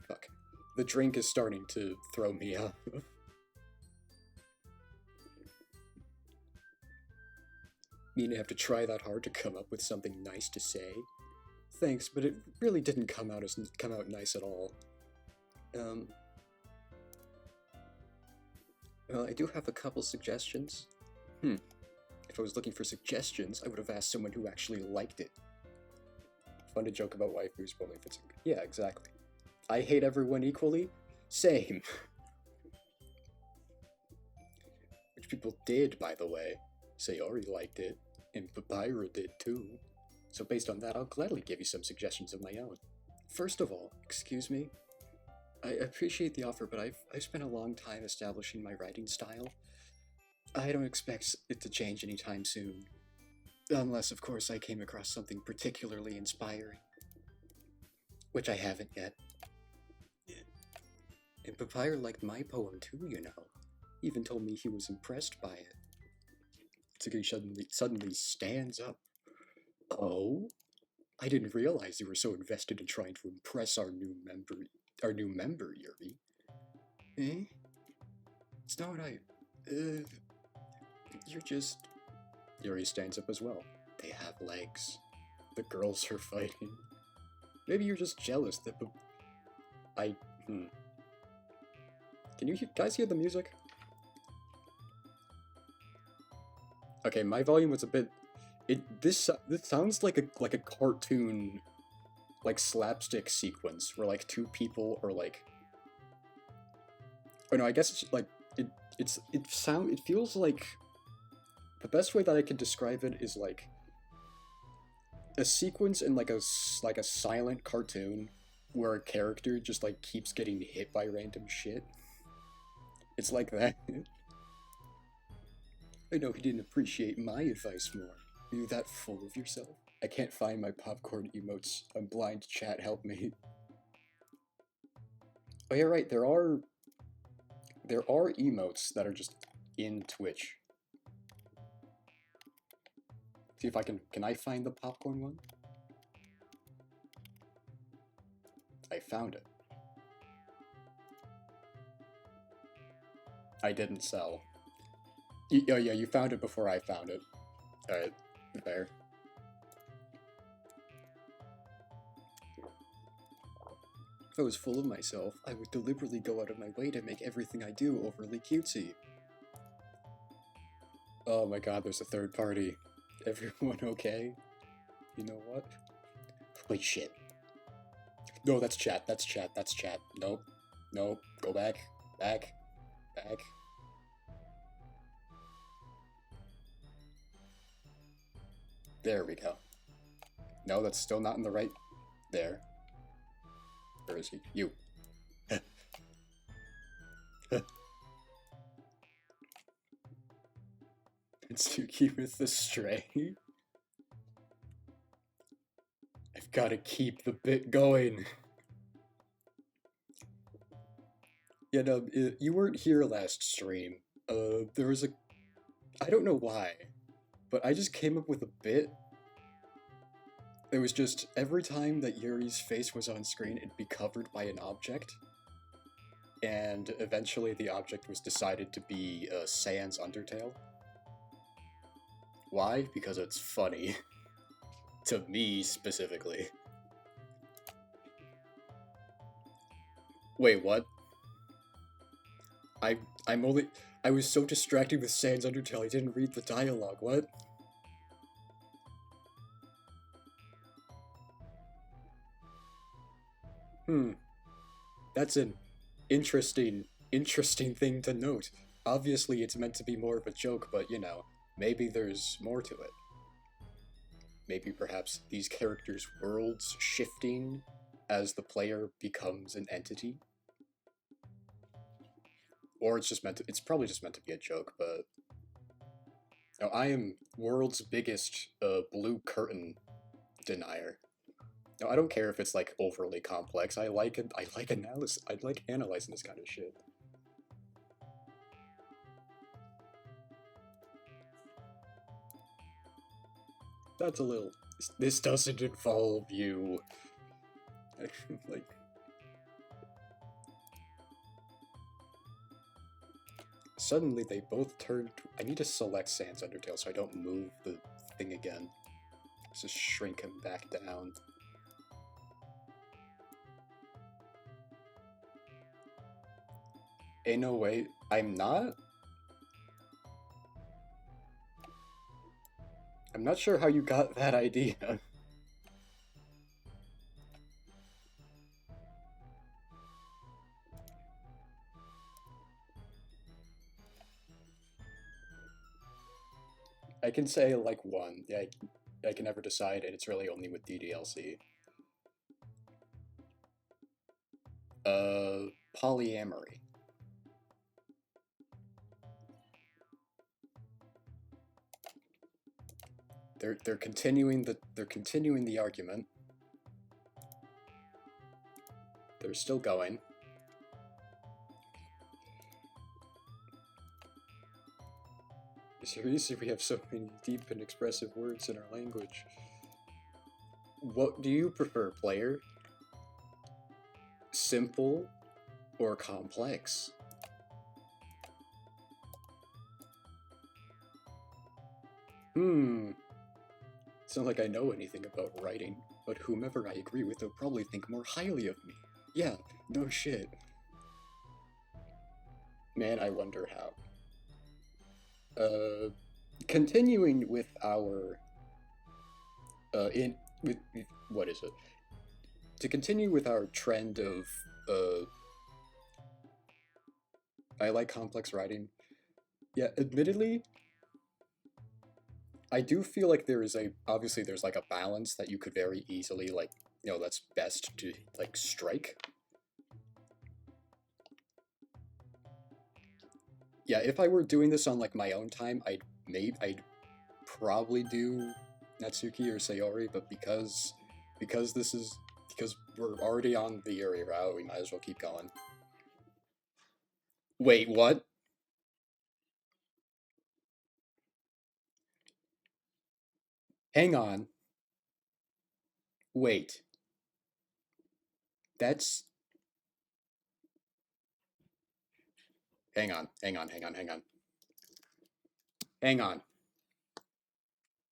Fuck. The drink is starting to throw me off. Mean to have to try that hard to come up with something nice to say. Thanks, but it really didn't come out nice at all. Well, I do have a couple suggestions. If I was looking for suggestions, I would have asked someone who actually liked it. Fun to joke about waifus, but if it's... Yeah, exactly. I hate everyone equally? Same. Which people did, by the way. Sayori liked it, and Papyrus did too. So based on that, I'll gladly give you some suggestions of my own. First of all, excuse me, I appreciate the offer, but I've spent a long time establishing my writing style. I don't expect it to change anytime soon. Unless, of course, I came across something particularly inspiring. Which I haven't yet. And Papyrus liked my poem too, you know. He even told me he was impressed by it. Tsuki suddenly stands up. Oh? I didn't realize you were so invested in trying to impress our new member, Yuri. Eh? It's not what you're just... Yuri stands up as well. They have legs. The girls are fighting. Maybe you're just jealous that Can you guys hear the music? Okay, my volume was a bit... This sounds like a cartoon, like, slapstick sequence where, like, two people are, like... Oh no, I guess it's, like, it feels like... The best way that I could describe it is, like, a sequence in, like a silent cartoon where a character just, like, keeps getting hit by random shit. It's like that. I know he didn't appreciate my advice more. Are you that full of yourself? I can't find my popcorn emotes. I'm blind, chat, help me. Oh yeah, right, there are emotes that are just in Twitch. See if I can I find the popcorn one? I found it. I didn't sell. Oh yeah, you found it before I found it. Alright, fair. If I was full of myself, I would deliberately go out of my way to make everything I do overly cutesy. Oh my god, there's a third party. Everyone okay? You know what? Wait, shit. No, that's chat, that's chat, that's chat. Nope. Nope. Go back. Back. Back. There we go. No, that's still not in the right... There. Where is he? You. It's Tsuki with the stray. I've gotta keep the bit going. Yeah, no, you weren't here last stream. There was a... I don't know why, but I just came up with a bit. It was just, every time that Yuri's face was on screen, it'd be covered by an object. And eventually the object was decided to be Sans Undertale. Why? Because it's funny. To me, specifically. Wait, what? I was so distracted with Sans Undertale, I didn't read the dialogue, what? That's an interesting thing to note. Obviously, it's meant to be more of a joke, but, you know, maybe there's more to it. Maybe perhaps these characters' worlds shifting as the player becomes an entity. or it's just meant to, it's probably just meant to be a joke, but no, I am world's biggest blue curtain denier. No, I don't care if it's like overly complex. I like it. I like analysis. I like analyzing this kind of shit. That's a little. This doesn't involve you. Like. Suddenly they both turned. I need to select Sans Undertale so I don't move the thing again. Just shrink him back down. Hey, no, wait. I'm not? I'm not sure how you got that idea. I can say, like, one. Yeah, I can never decide, and it's really only with ddlc. Polyamory. They're continuing the argument. They're still going. Seriously, we have so many deep and expressive words in our language. What do you prefer, player? Simple or complex? It's not like I know anything about writing, but whomever I agree with will probably think more highly of me. Yeah, no shit. Man, I wonder how. Continuing with our what is it? To continue with our trend of I like complex writing. Yeah, admittedly, I do feel like there is obviously there's like a balance that you could very easily like, that's best to like strike. Yeah, if I were doing this on like my own time, I'd probably do Natsuki or Sayori, but because we're already on the Yuri route, we might as well keep going. Wait, what? Hang on. Wait. That's... Hang on. Hang on.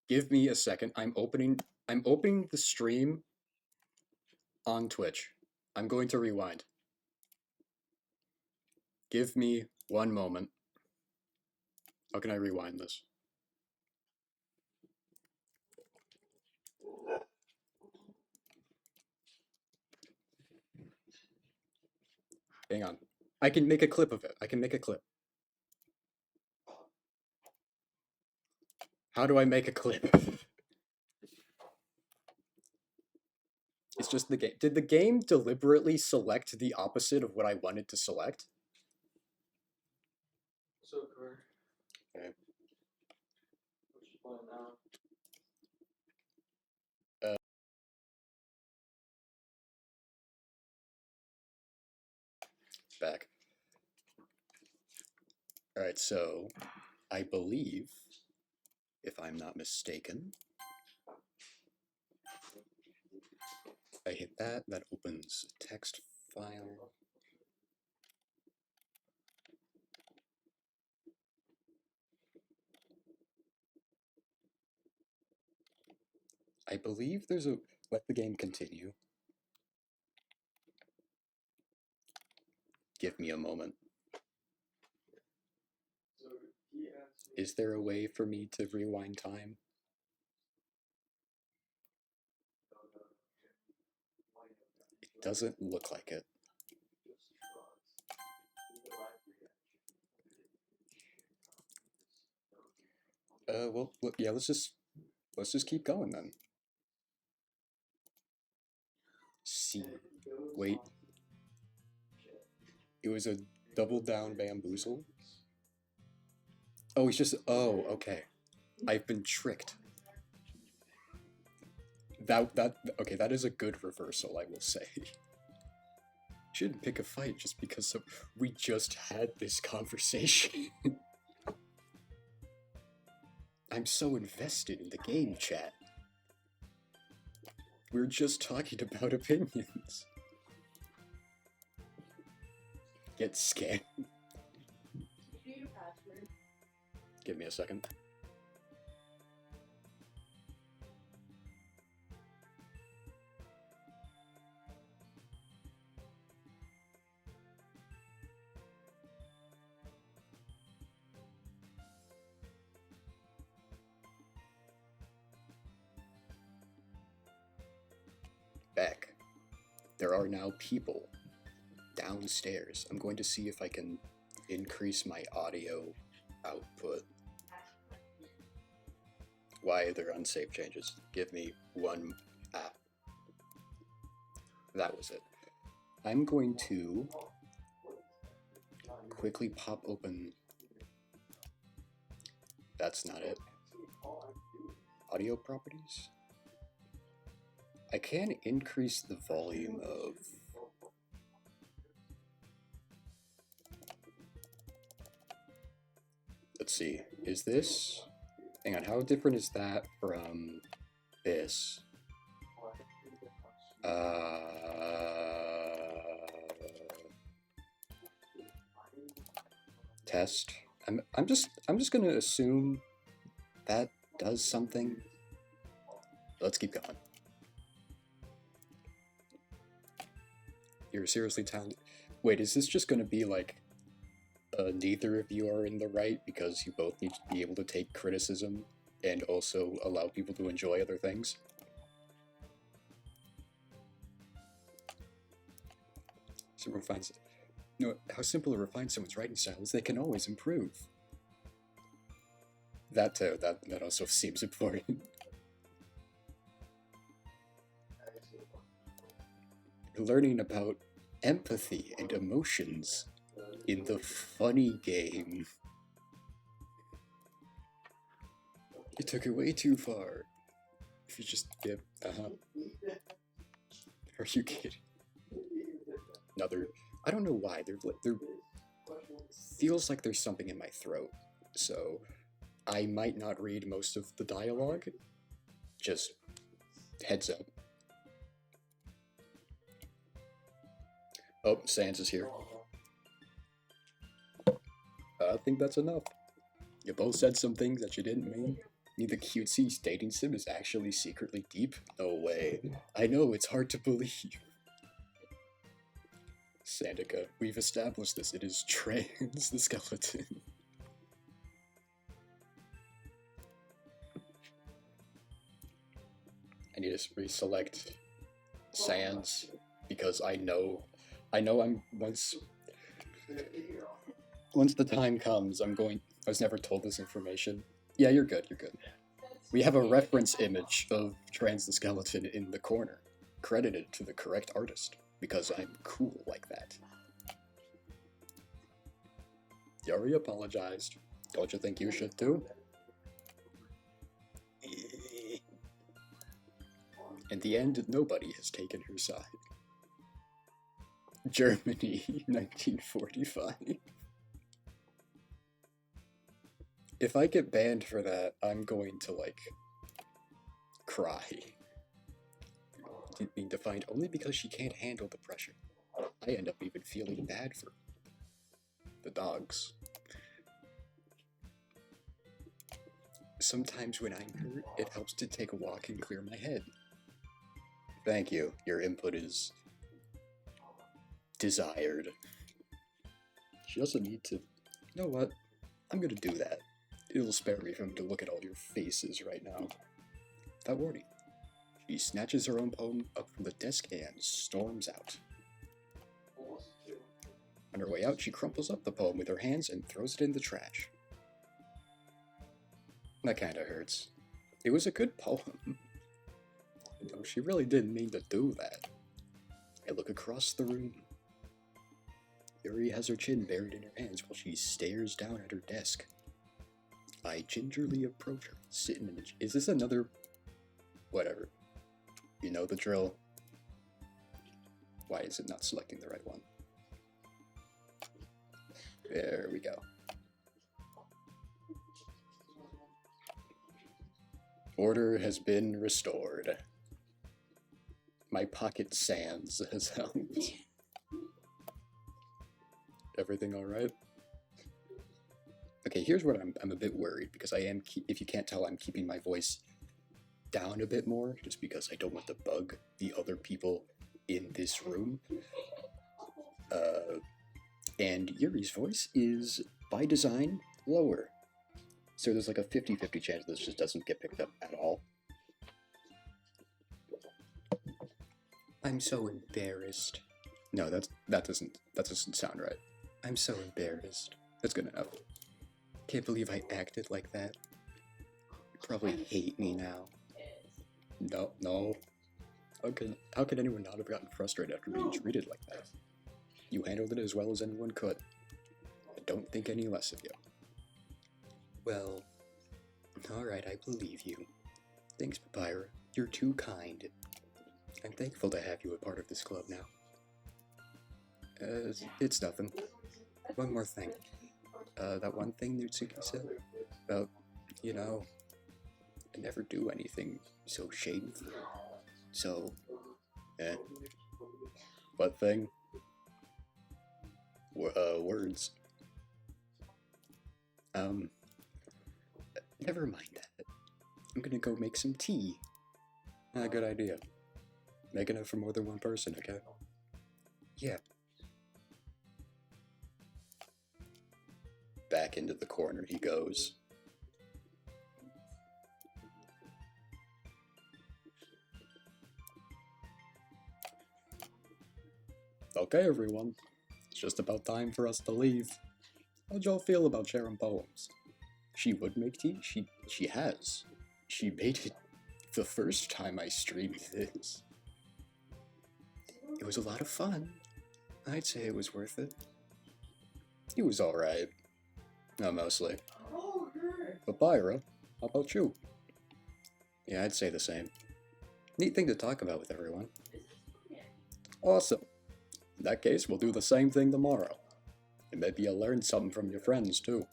Give me a second. I'm opening the stream on Twitch. I'm going to rewind. Give me one moment. How can I rewind this? Hang on. I can make a clip of it. I can make a clip. How do I make a clip? It's just the game. Did the game deliberately select the opposite of what I wanted to select? So, Kurt. Okay. What you playing now? Back. Alright, so I believe, if I'm not mistaken, I hit that opens a text file. I believe there's a let the game continue. Give me a moment. Is there a way for me to rewind time? It doesn't look like it. Well, yeah, let's just keep going then. See, wait. It was a Double down bamboozle? Oh, he's just. Oh, okay. I've been tricked. Okay, that is a good reversal, I will say. Shouldn't pick a fight just because we just had this conversation. I'm so invested in the game, chat. We're just talking about opinions. Get scammed. Give me a second. Back. There are now people downstairs. I'm going to see if I can increase my audio output. Why are there unsafe changes? Give me one. That was it. I'm going to quickly pop open. That's not it. Audio properties. I can increase the volume of. Let's see. Is this? Hang on. How different is that from this? Test. I'm just gonna assume that does something. Let's keep going. You're seriously talented. Wait, is this just gonna be like neither of you are in the right because you both need to be able to take criticism and also allow people to enjoy other things? Someone finds it. No, how simple to refine someone's writing style is they can always improve. That too, that also seems important. Learning about empathy and emotions in the funny game. You took it way too far. If you just give, Are you kidding? Another. I don't know why. There feels like there's something in my throat. So I might not read most of the dialogue. Just heads up. Oh, Sans is here. I think that's enough. You both said some things that you didn't mean. The cutesy dating sim is actually secretly deep? No way. I know, it's hard to believe. Sandica, we've established this. It is trans, the skeleton. I need to reselect Sans because I know I'm once the time comes, I was never told this information. Yeah, you're good. We have a reference image of Trans the Skeleton in the corner, credited to the correct artist, because I'm cool like that. Yuri apologized. Don't you think you should too? In the end, nobody has taken her side. Germany, 1945. If I get banned for that, I'm going to, cry. Being defined only because she can't handle the pressure. I end up even feeling bad for the dogs. Sometimes when I'm hurt, it helps to take a walk and clear my head. Thank you. Your input is desired. She doesn't need to. You know what? I'm gonna do that. It'll spare me from to look at all your faces right now. Without warning, she snatches her own poem up from the desk and storms out. On her way out, she crumples up the poem with her hands and throws it in the trash. That kinda hurts. It was a good poem. No, she really didn't mean to do that. I look across the room. Yuri has her chin buried in her hands while she stares down at her desk. I gingerly approach her, sitting in a... Is this another... Whatever. You know the drill. Why is it not selecting the right one? There we go. Order has been restored. My pocket sans has helped. Everything alright? Okay, here's what I'm a bit worried, because I am, if you can't tell, I'm keeping my voice down a bit more, just because I don't want to bug the other people in this room. And Yuri's voice is, by design, lower. So there's like a 50-50 chance this just doesn't get picked up at all. I'm so embarrassed. No, that doesn't sound right. I'm so embarrassed. That's good enough. Can't believe I acted like that. You probably hate me now. No. How could anyone not have gotten frustrated after being treated like that? You handled it as well as anyone could. I don't think any less of you. Well, alright, I believe you. Thanks, Papyrus. You're too kind. I'm thankful to have you a part of this club now. It's nothing. One more thing. That one thing Nutsuki said about, you know, I never do anything so shameful. So, what thing? Words. Never mind that. I'm gonna go make some tea. Good idea. Make enough for more than one person, okay? Yeah. Back into the corner he goes. Okay, everyone. It's just about time for us to leave. How'd y'all feel about sharing poems? She would make tea? She has. She made it the first time I streamed this. It was a lot of fun. I'd say it was worth it. It was alright. No, mostly. But Byra, how about you? Yeah, I'd say the same. Neat thing to talk about with everyone. Awesome. In that case, we'll do the same thing tomorrow. And maybe you'll learn something from your friends, too.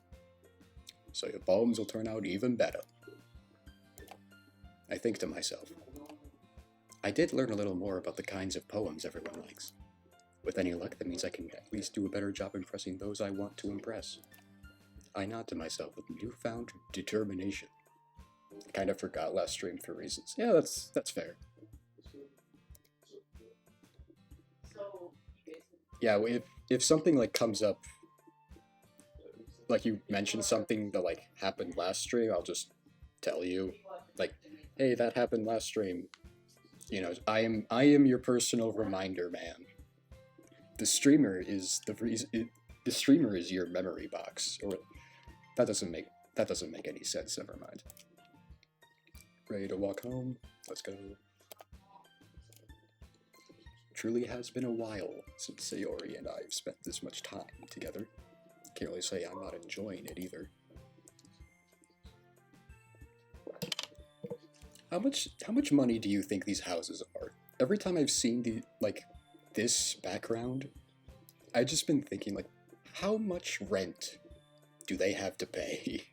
So your poems will turn out even better. I think to myself, I did learn a little more about the kinds of poems everyone likes. With any luck, that means I can at least do a better job impressing those I want to impress. I nod to myself with newfound determination. I kind of forgot last stream for reasons. Yeah, that's fair. Yeah, if something like comes up, like you mentioned something that like happened last stream, I'll just tell you, like, hey, that happened last stream. You know, I am your personal reminder man. The streamer is the reason. The streamer is your memory box, or that doesn't make any sense. Never mind. Ready to walk home? Let's go. Truly has been a while since Sayori and I have spent this much time together. Can't really say I'm not enjoying it either. How much money do you think these houses are? Every time I've seen this background, I've just been thinking, like, how much rent do they have to pay?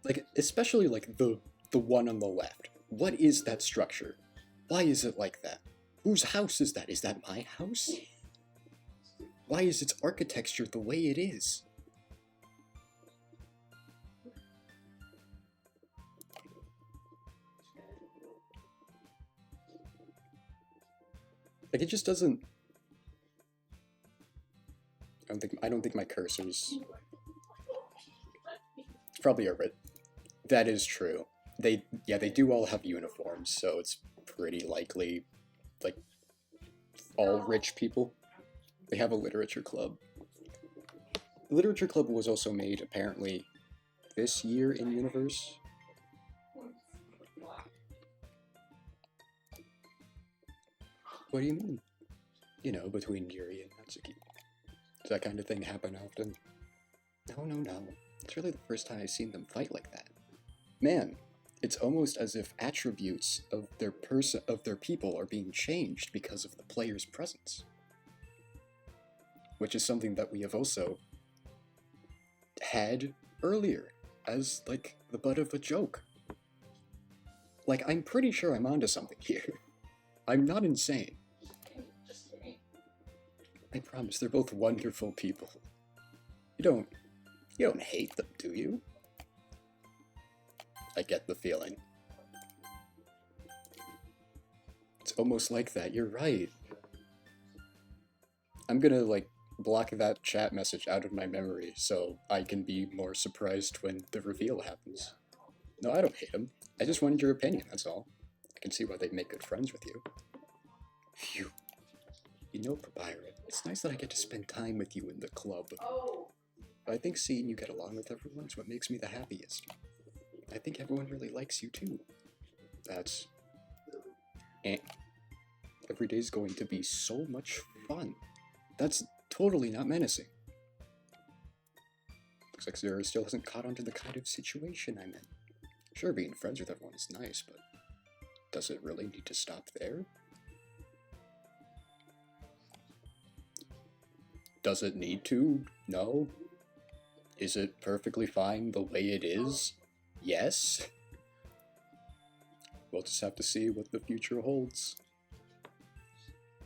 Like, especially like the one on the left. What is that structure? Why is it like that? Whose house is that? Is that my house? Why is its architecture the way it is? Like, it just doesn't... I don't think my cursor's... It's probably a bit... That is true. They do all have uniforms, so it's pretty likely, like, all rich people. They have a literature club. The literature club was also made, apparently, this year in universe. What do you mean? You know, between Yuri and Natsuki. Does that kind of thing happen often? No. It's really the first time I've seen them fight like that. Man, it's almost as if attributes of their people are being changed because of the player's presence. Which is something that we have also had earlier as, like, the butt of a joke. Like, I'm pretty sure I'm onto something here. I'm not insane. I promise, they're both wonderful people. You don't hate them, do you? I get the feeling. It's almost like that, you're right. I'm gonna, like, block that chat message out of my memory so I can be more surprised when the reveal happens. No, I don't hate him. I just wanted your opinion, that's all. I can see why they'd make good friends with you. Phew. You know, Papyrus, it's nice that I get to spend time with you in the club. But I think seeing you get along with everyone is what makes me the happiest. I think everyone really likes you too. That's... Every day's going to be so much fun. That's totally not menacing. Looks like Zero still hasn't caught on to the kind of situation I'm in. Sure, being friends with everyone is nice, but does it really need to stop there? Does it need to? No. Is it perfectly fine the way it is? Yes. We'll just have to see what the future holds.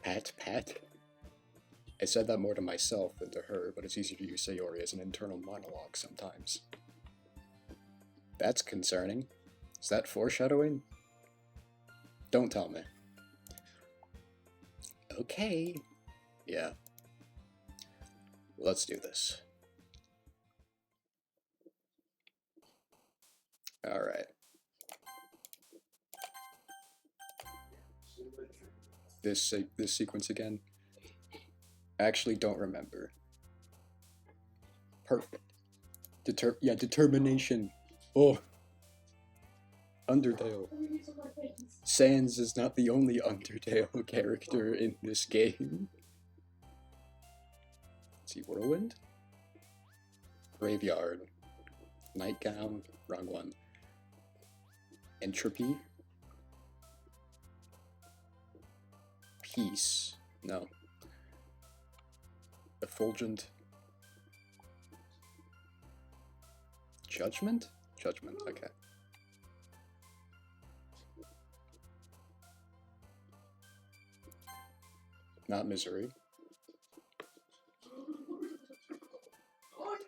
Pat. I said that more to myself than to her, but it's easier to use Sayori as an internal monologue sometimes. That's concerning. Is that foreshadowing? Don't tell me. Okay. Yeah. Let's do this. Alright. This sequence again. I actually don't remember. Perfect. Determination. Oh. Undertale. Sans is not the only Undertale character in this game. Let's see, Whirlwind? Graveyard. Nightgown. Wrong one. Entropy. Peace. No. Effulgent. Judgment? Judgment, okay. Not misery.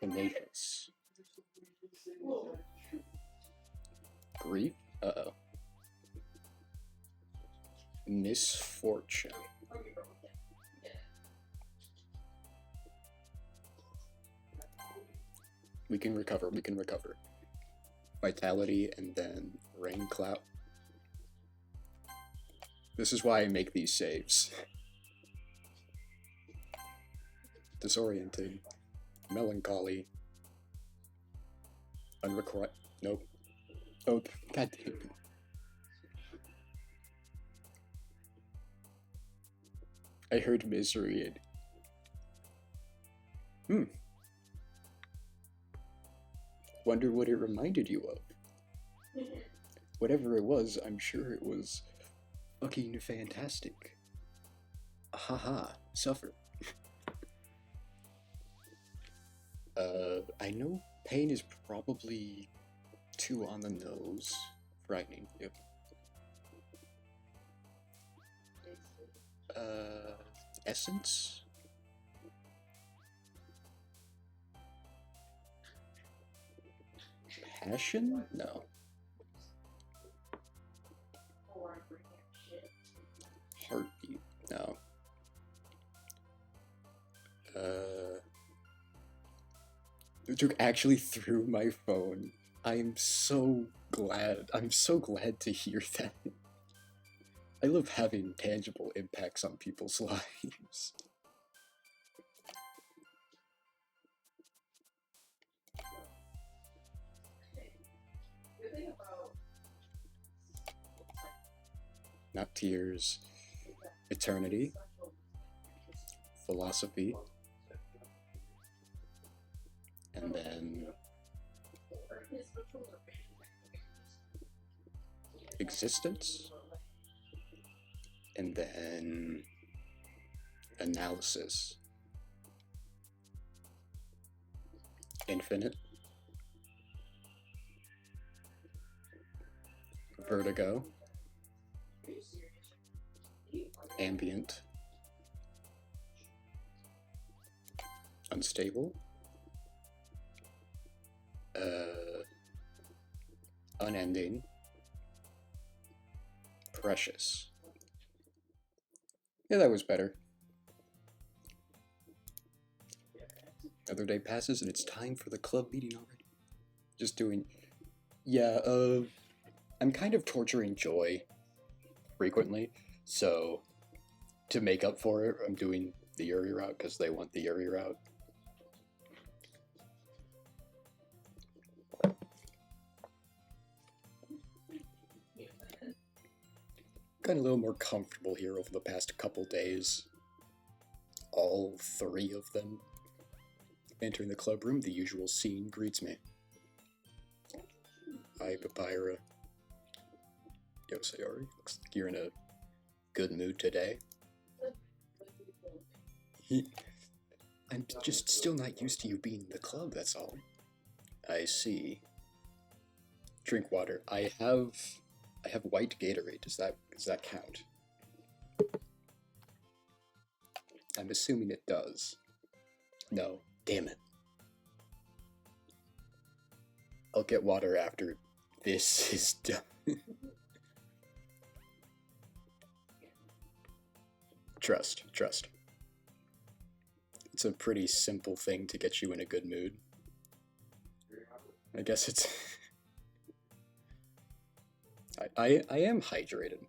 Tenacious. Grief? Uh-oh. Misfortune. We can recover. Vitality and then rain cloud. This is why I make these saves. Disoriented. Melancholy. Unrequited. Nope. Oh, god damn it. I heard misery and... Wonder what it reminded you of. Whatever it was, I'm sure it was fucking fantastic. Haha, suffer. I know pain is probably too on the nose. Frightening, yep. Essence? Passion? No. Heartbeat? No. It took actually through my phone. I'm so glad to hear that. I love having tangible impacts on people's lives. Not tears. eternity, philosophy, and then existence, and then analysis, infinite, vertigo, ambient, unstable, unending, precious. Yeah, that was better. Another day passes and it's time for the club meeting already. Just doing... Yeah, I'm kind of torturing Joy frequently, so to make up for it, I'm doing the Yuri route because they want the Yuri route. Gotten a little more comfortable here over the past couple days. All three of them. Entering the club room, the usual scene greets me. Hi, Papyra. Yo, Sayori, looks like you're in a good mood today. I'm just still not used to you being in the club, that's all. I see. Drink water. I have white Gatorade. Does that count? I'm assuming it does. No. Damn it. I'll get water after this is done. Trust. It's a pretty simple thing to get you in a good mood. I guess it's... I am hydrated.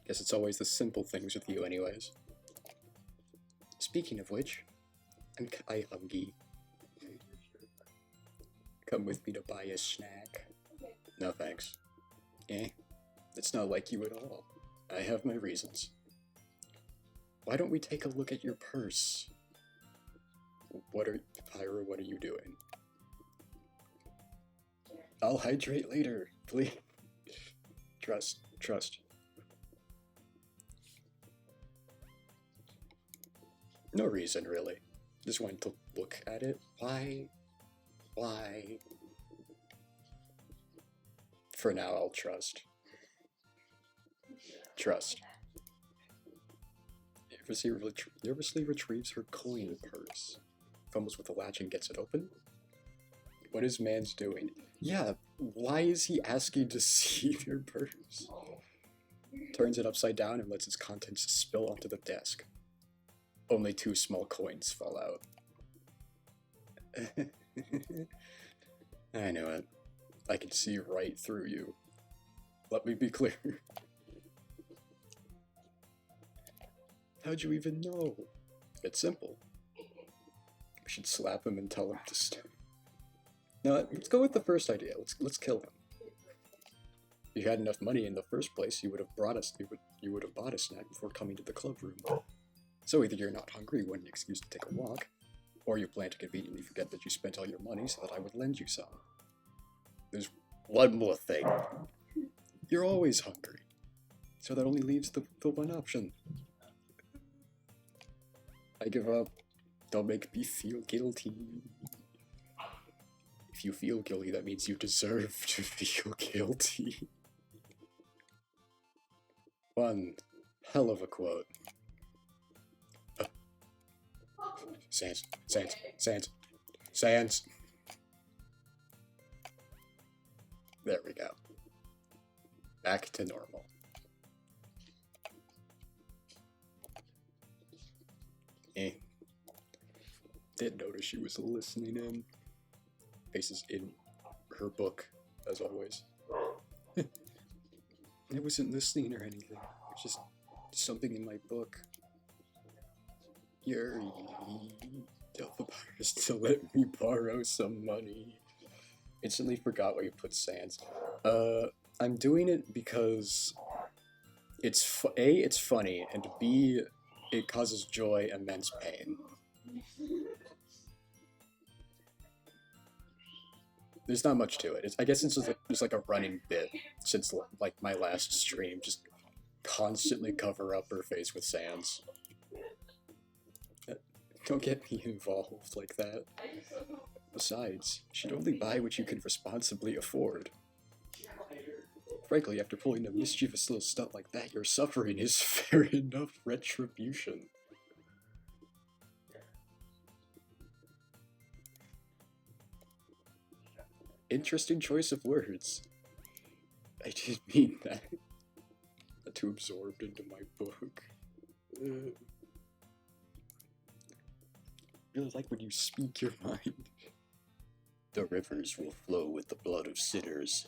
Guess it's always the simple things with you anyways. Speaking of which, I'm hungry. Come with me to buy a snack. No thanks. It's not like you at all. I have my reasons. Why don't we take a look at your purse? Pyra, what are you doing? I'll hydrate later, please. Trust. No reason, really. Just wanted to look at it. Why? For now, I'll trust. Nervously retrieves her coin purse. Fumbles with the latch and gets it open. What is Mans doing? Yeah, why is he asking to see your purse? Turns it upside down and lets its contents spill onto the desk. Only 2 small coins fall out. I know it. I can see right through you. Let me be clear. How'd you even know? It's simple. We should slap him and tell him to stop. No, let's go with the first idea. Let's kill him. If you had enough money in the first place, you would have bought a snack before coming to the club room. So either you're not hungry, you want an excuse to take a walk, or you plan to conveniently forget that you spent all your money so that I would lend you some. There's one more thing. You're always hungry. So that only leaves the one option. I give up. Don't make me feel guilty. If you feel guilty, that means you deserve to feel guilty. One hell of a quote. Sans. There we go. Back to normal. Didn't notice she was listening in. Faces in her book, as always. I wasn't listening or anything. It's just something in my book. Yuri, tell the buyers to let me borrow some money. Instantly forgot where you put Sans. I'm doing it because it's funny, and B, it causes joy, immense pain. There's not much to it. I guess it's just like a running bit since like my last stream. Just constantly cover up her face with Sans. Don't get me involved like that. Besides, you should only buy what you can responsibly afford. Frankly, after pulling a mischievous little stunt like that, your suffering is fair enough retribution. Interesting choice of words. I didn't mean that. Not too absorbed into my book. Really like when you speak your mind. The rivers will flow with the blood of sinners.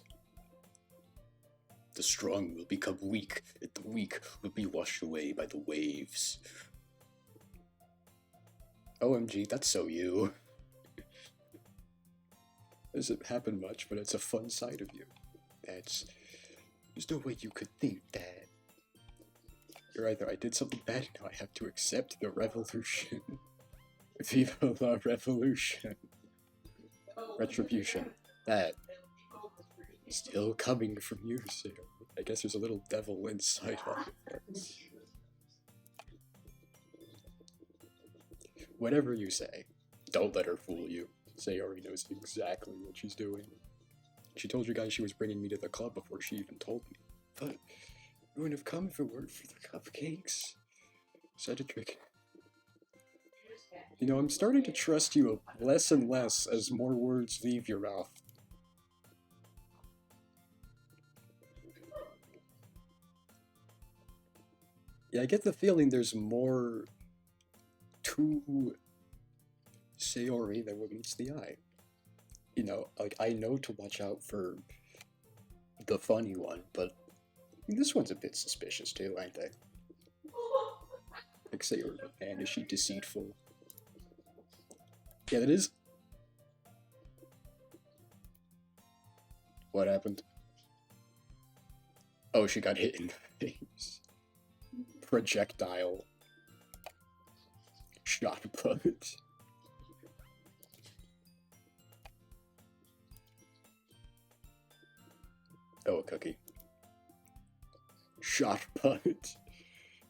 The strong will become weak, and the weak will be washed away by the waves. OMG, that's so you. Doesn't happen much, but it's a fun side of you. There's no way you could think that. You're either I did something bad, now I have to accept the revolution. Viva la revolution. Retribution. That. Still coming from you, Sarah. I guess there's a little devil inside all of us. Whatever you say, don't let her fool you. Sayori knows exactly what she's doing. She told you guys she was bringing me to the club before she even told me. But you wouldn't have come if it weren't for the cupcakes. Such a trick. You know, I'm starting to trust you less and less as more words leave your mouth. Yeah, I get the feeling there's more to Sayori than what meets the eye. You know, like, I know to watch out for the funny one, but this one's a bit suspicious too, ain't they? Like, Sayori, man, is she deceitful? Yeah, that is. What happened? Oh, she got hit in the face. Projectile. Shot put. Oh, a cookie. Shot put.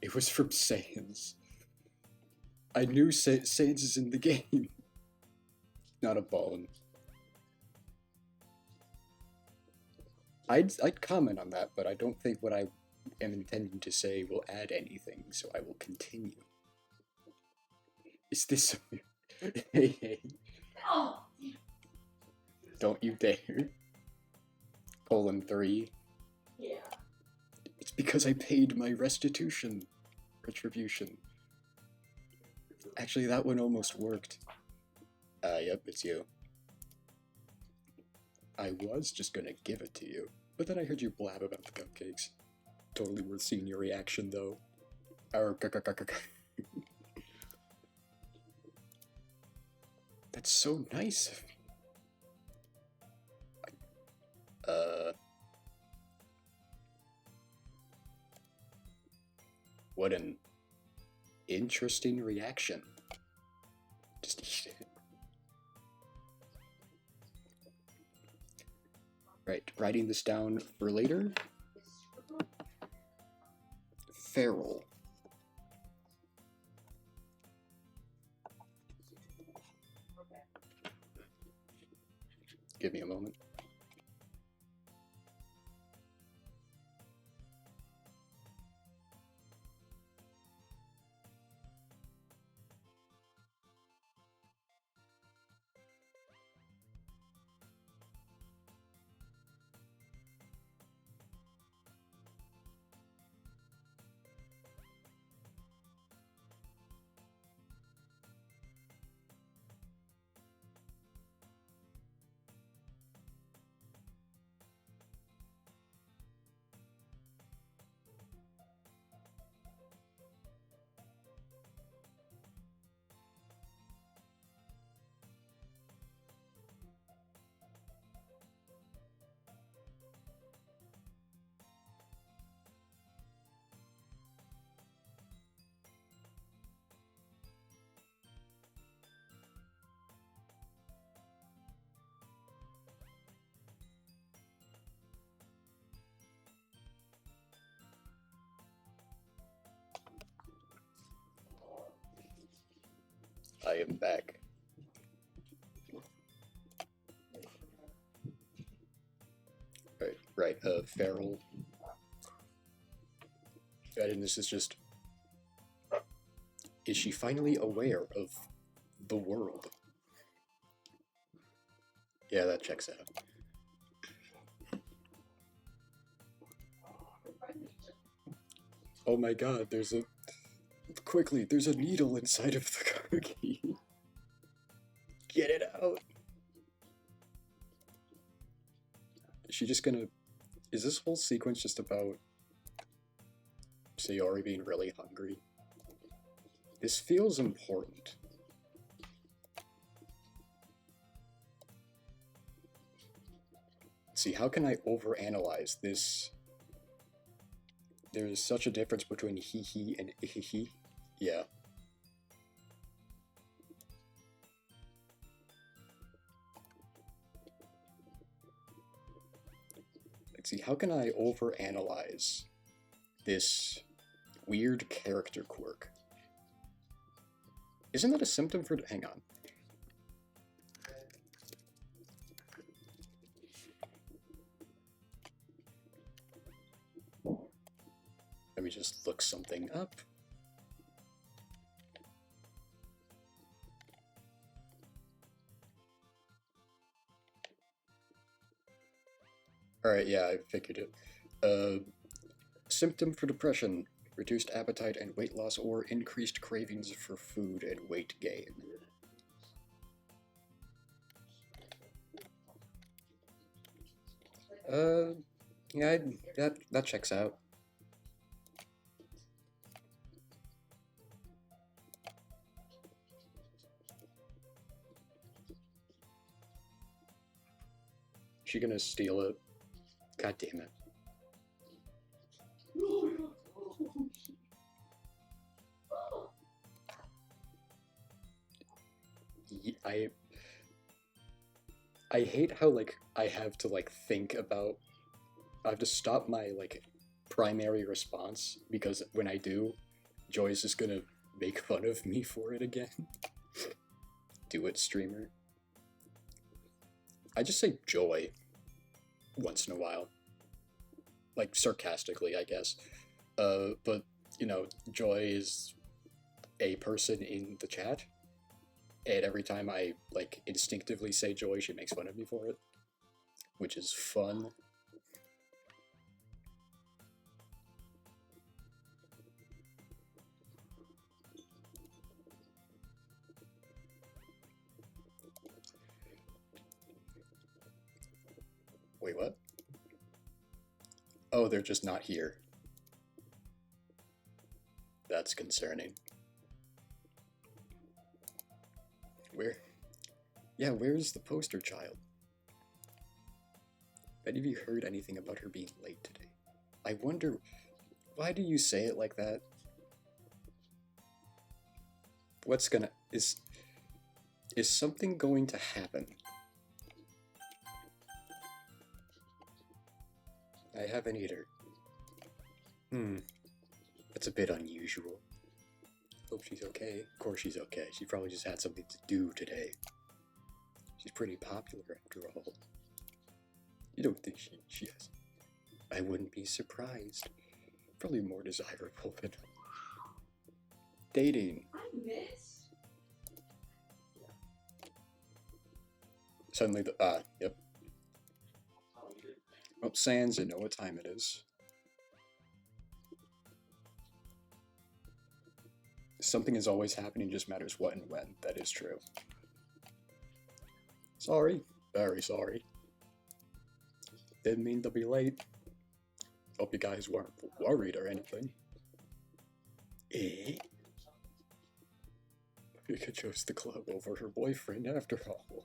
It was from Sans. I knew Sans is in the game. Not a bone. I'd comment on that, but I don't think what I am intending to say will add anything, so I will continue. Is this... Hey. Don't you dare. Colon 3. Yeah. It's because I paid my restitution. Retribution. Actually, that one almost worked. Yep, it's you. I was just gonna give it to you, but then I heard you blab about the cupcakes. Totally worth seeing your reaction, though. That's so nice of me. What an interesting reaction. Just eat it. Right, writing this down for later. Feral. Give me a moment. am back. Right, feral. And this is just... Is she finally aware of the world? Yeah, that checks out. Oh my god, there's a... Quickly, there's a needle inside of the cookie. Get it out. Is she just gonna... Is this whole sequence just about Sayori being really hungry? This feels important. Let's see, how can I overanalyze this? There's such a difference between hee and ihihi. Yeah. Let's see, how can I overanalyze this weird character quirk? Isn't that a symptom for... Hang on. Let me just look something up. Alright, yeah, I figured it. Symptom for depression: reduced appetite and weight loss or increased cravings for food and weight gain. Yeah, that checks out. She gonna steal it? God damn it. I hate how, like, I have to, like, think about... I have to stop my, like, primary response, because when I do, Joy's just gonna make fun of me for it again. Do it, streamer. I just say Joy once in a while. Like, sarcastically, I guess. But, you know, Joy is a person in the chat, and every time I, like, instinctively say Joy, she makes fun of me for it, which is fun. Wait, what? Oh, they're just not here. That's concerning. Where? Yeah, where's the poster child? Have any of you heard anything about her being late today? I wonder, why do you say it like that? What's gonna... Is something going to happen? I haven't either. That's a bit unusual. Hope she's okay. Of course she's okay. She probably just had something to do today. She's pretty popular after all. You don't think she has... I wouldn't be surprised. Probably more desirable than... dating. I miss. Suddenly the... yep. Oh, Sans, you know what time it is. Something is always happening, just matters what and when. That is true. Sorry. Very sorry. Didn't mean to be late. Hope you guys weren't worried or anything. Eh? Pika chose the club over her boyfriend after all.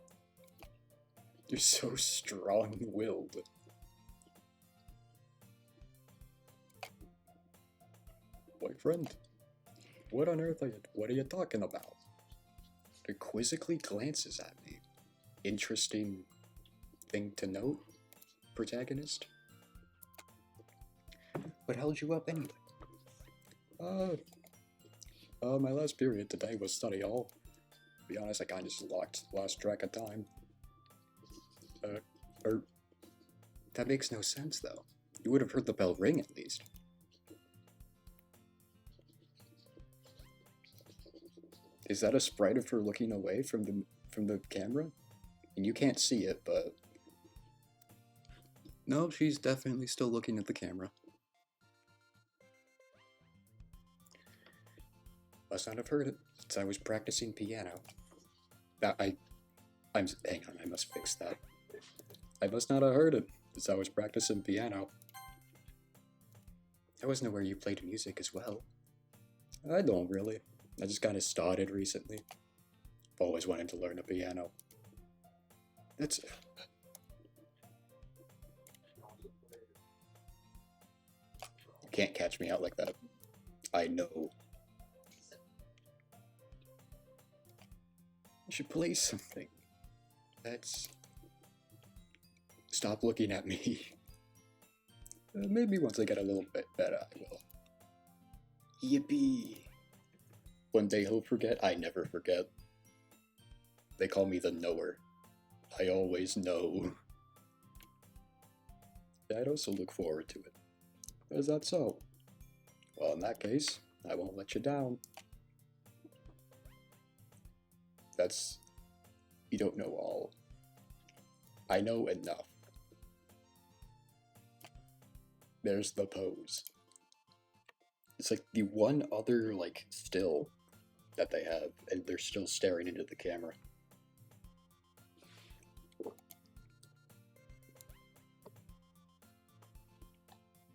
You're so strong-willed. Boyfriend? What on earth what are you talking about? He quizzically glances at me. Interesting thing to note, protagonist? What held you up anyway? My last period today was study hall. be honest, I kind of just lost track of time. Or that makes no sense though. You would have heard the bell ring at least. Is that a sprite of her looking away from the camera? And you can't see it, but no, she's definitely still looking at the camera. Must not have heard it since I was practicing piano. Hang on, I must fix that. I must not have heard it since I was practicing piano. I wasn't aware you played music as well. I don't really. I just kind of started recently. I've always wanted to learn a piano. That's... You can't catch me out like that. I know. You should play something. That's... Stop looking at me. Maybe once I get a little bit better, I will. Yippee! One day he'll forget. I never forget. They call me the knower. I always know. I'd also look forward to it. Is that so? Well, in that case, I won't let you down. That's... You don't know all. I know enough. There's the pose. It's like the one other, like, still that they have, and they're still staring into the camera.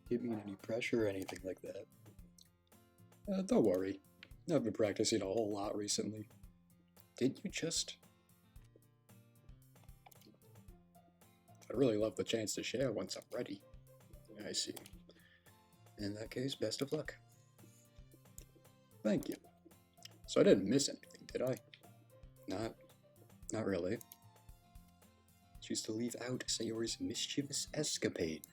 Give me any pressure or anything like that. Don't worry. I've been practicing a whole lot recently. Did you just... I'd really love the chance to share once I'm ready. I see. In that case, best of luck. Thank you. So I didn't miss anything, did I? Not really. Choose to leave out Sayori's mischievous escapade.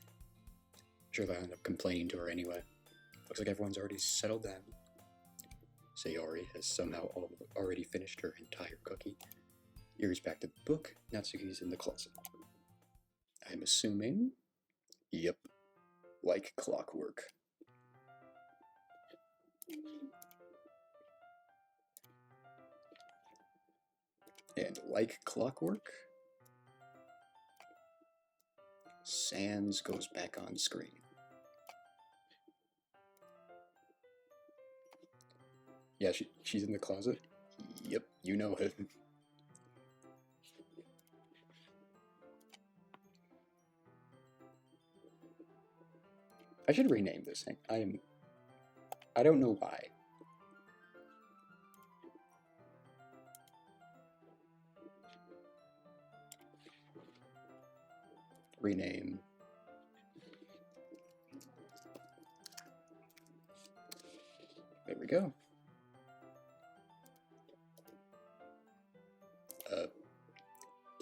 Sure, they'll end up complaining to her anyway. Looks like everyone's already settled down. Sayori has somehow already finished her entire cookie. Yuri's back to the book. Natsuki's in the closet. I'm assuming... Yep. Like clockwork. And like clockwork, Sans goes back on screen. Yeah, she's in the closet? Yep, you know it. I should rename this thing. I don't know why. Rename. There we go.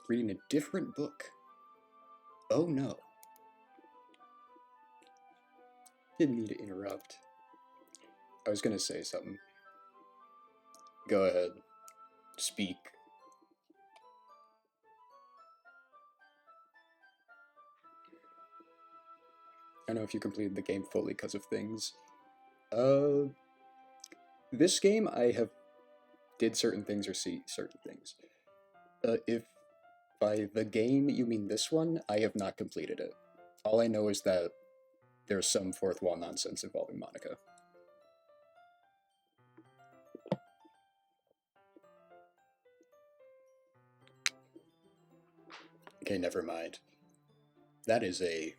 Reading a different book. Oh no. Didn't mean to interrupt. I was gonna say something. Go ahead. Speak. I don't know if you completed the game fully because of things. This game I have did certain things or see certain things. If by the game you mean this one, I have not completed it. All I know is that there's some fourth wall nonsense involving Monica. Okay, never mind. That is a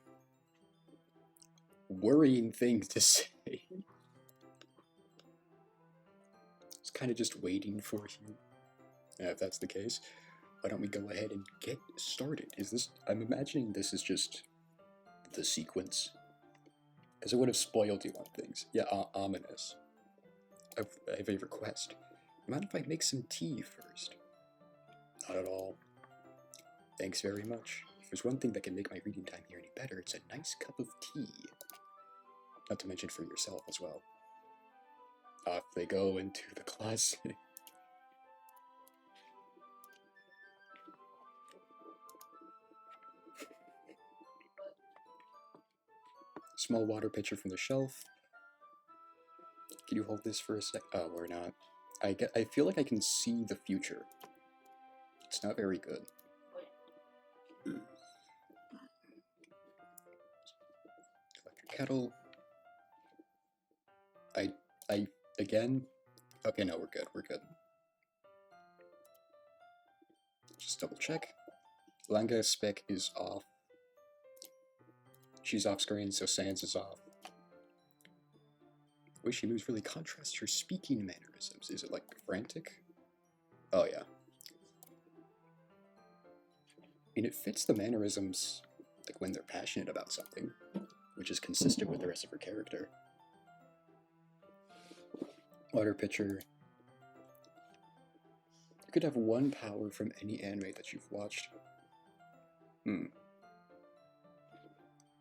worrying thing to say. It's kind of just waiting for you. If that's the case, why don't we go ahead and get started? I'm imagining this is just the sequence. Because it would have spoiled you on things. Yeah, ominous. I have a request. Mind if I make some tea first? Not at all. Thanks very much. If there's one thing that can make my reading time here any better, it's a nice cup of tea. Not to mention for yourself as well. Off they go into the closet. Small water pitcher from the shelf. Can you hold this for a sec? Oh, we're not. I feel like I can see the future. It's not very good. Electric kettle. I again. Okay, no, we're good. We're good. Just double check. Langa spec is off. She's off screen, so Sans is off. The way she moves really contrasts her speaking mannerisms. Is it like frantic? Oh yeah. I mean, it fits the mannerisms like when they're passionate about something, which is consistent with the rest of her character. Water pitcher. You could have one power from any anime that you've watched.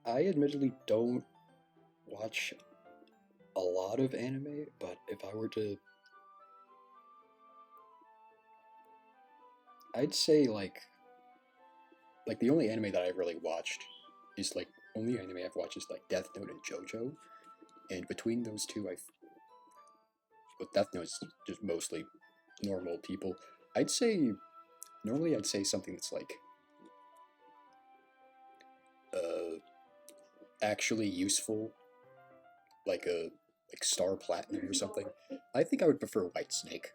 I admittedly don't watch a lot of anime, but if I were to... I'd say like the only anime that I've really watched is like, only anime I've watched is like Death Note and JoJo, and between those two, well, Death Note is just mostly normal people. Normally I'd say something that's like, actually useful, like Star Platinum or something. I think I would prefer White Snake,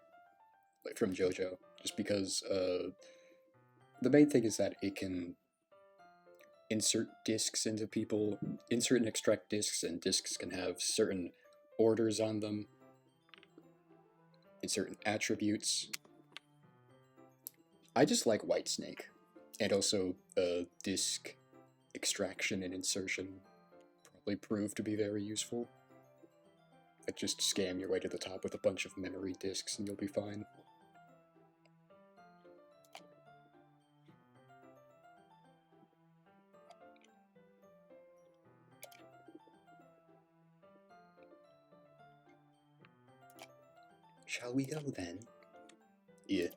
like from JoJo, just because the main thing is that it can insert discs into people, insert and extract discs, and discs can have certain orders on them and certain attributes. I just like White Snake, and also disc extraction and insertion probably prove to be very useful. Like, just scam your way to the top with a bunch of memory discs and you'll be fine. Shall we go then? Yeah.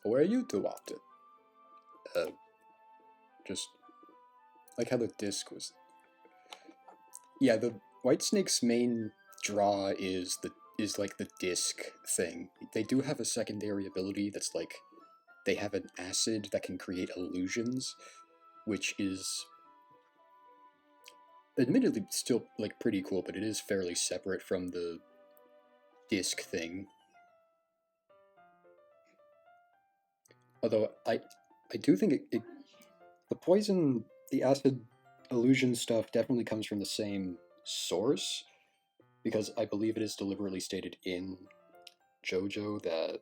Where are you two off to? Just like how the disc was. Yeah, the White Snake's main draw is like the disc thing. They do have a secondary ability that's like, they have an acid that can create illusions, which is admittedly still like pretty cool, but it is fairly separate from the disc thing. Although I do think the poison, the acid illusion stuff definitely comes from the same source, because I believe it is deliberately stated in JoJo that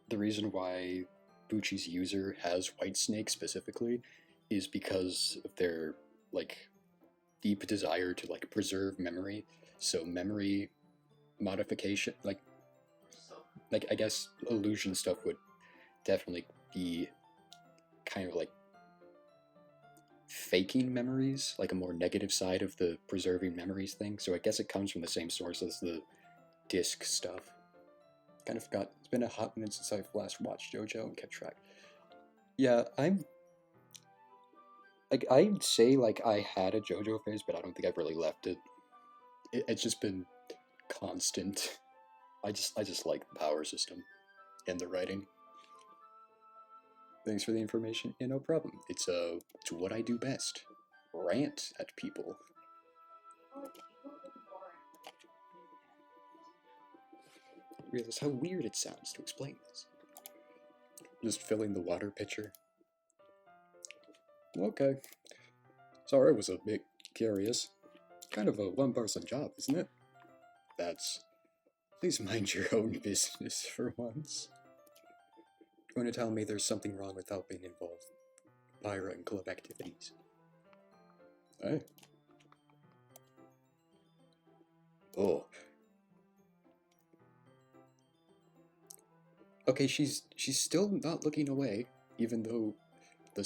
the reason why Bucci's user has White Snake specifically is because of their like deep desire to like preserve memory. So memory modification, like I guess illusion stuff would definitely be kind of like faking memories, like a more negative side of the preserving memories thing. So I guess it comes from the same source as the disc stuff. Kind of forgot. It's been a hot minute since I've last watched JoJo and kept track. Yeah, I'm like, I'd say like I had a JoJo phase, but I don't think I've really left it. It's just been constant. I just like the power system and the writing. Thanks for the information. Yeah, no problem. It's what I do best. Rant at people. Realize how weird it sounds to explain this. Just filling the water pitcher. Okay. Sorry, I was a bit curious. Kind of a one-person job, isn't it? Please mind your own business for once. Going to tell me there's something wrong with helping involve Pyra and club activities. Hey. Oh. Okay, she's still not looking away, even though the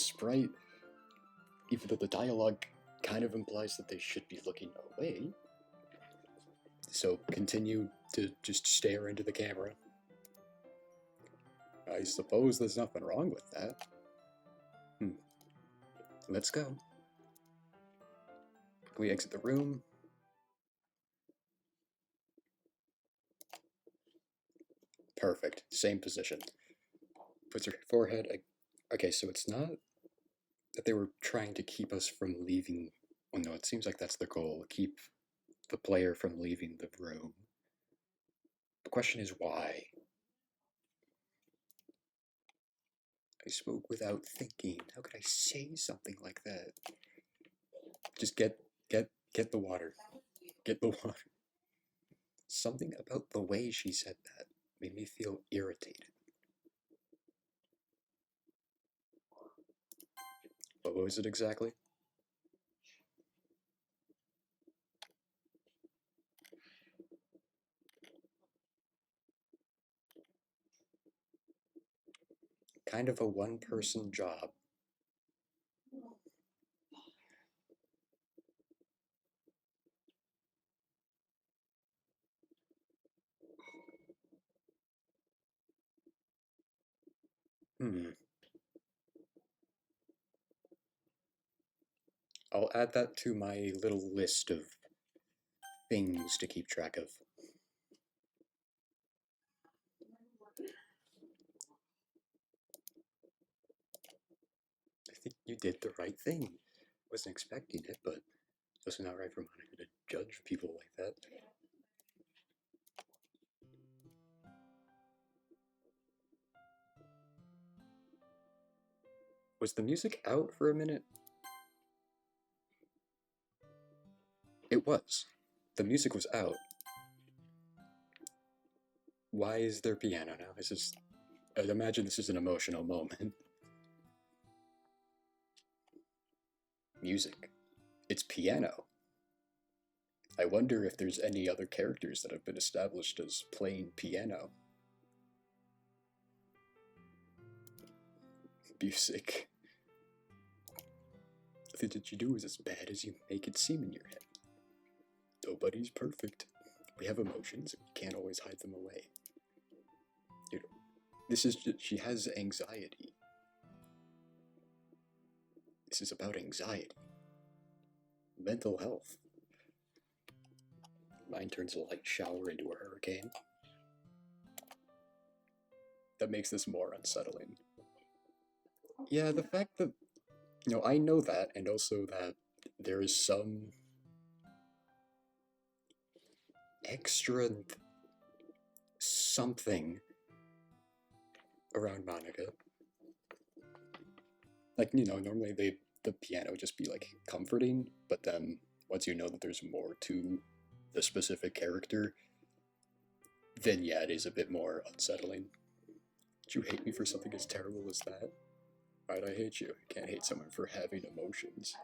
dialogue kind of implies that they should be looking away. So continue to just stare into the camera. I suppose there's nothing wrong with that. Let's go. Can we exit the room? Perfect. Same position. Puts her forehead. Okay, so it's not that they were trying to keep us from leaving. Well, no, it seems like that's the goal. Keep the player from leaving the room. The question is why? I spoke without thinking. How could I say something like that? Just get the water. Get the water. Something about the way she said that made me feel irritated. But what was it exactly? Kind of a one-person job. Hmm. I'll add that to my little list of things to keep track of. I think you did the right thing. Wasn't expecting it, but it's also not right for Monica to judge people like that. Was the music out for a minute? It was. The music was out. Why is there piano now? I'd imagine this is an emotional moment. Music. It's piano. I wonder if there's any other characters that have been established as playing piano. Music. Nothing that you do is as bad as you make it seem in your head. Nobody's perfect. We have emotions, and we can't always hide them away. You know, she has anxiety. This is about anxiety. Mental health. Mine turns a light shower into a hurricane. That makes this more unsettling. Yeah, the fact that, I know that, and also that there is some extra something around Monica. Like, normally the piano would just be like comforting, but then once you know that there's more to the specific character, then yeah, it is a bit more unsettling. Did you hate me for something as terrible as that? Why'd I hate you? I can't hate someone for having emotions.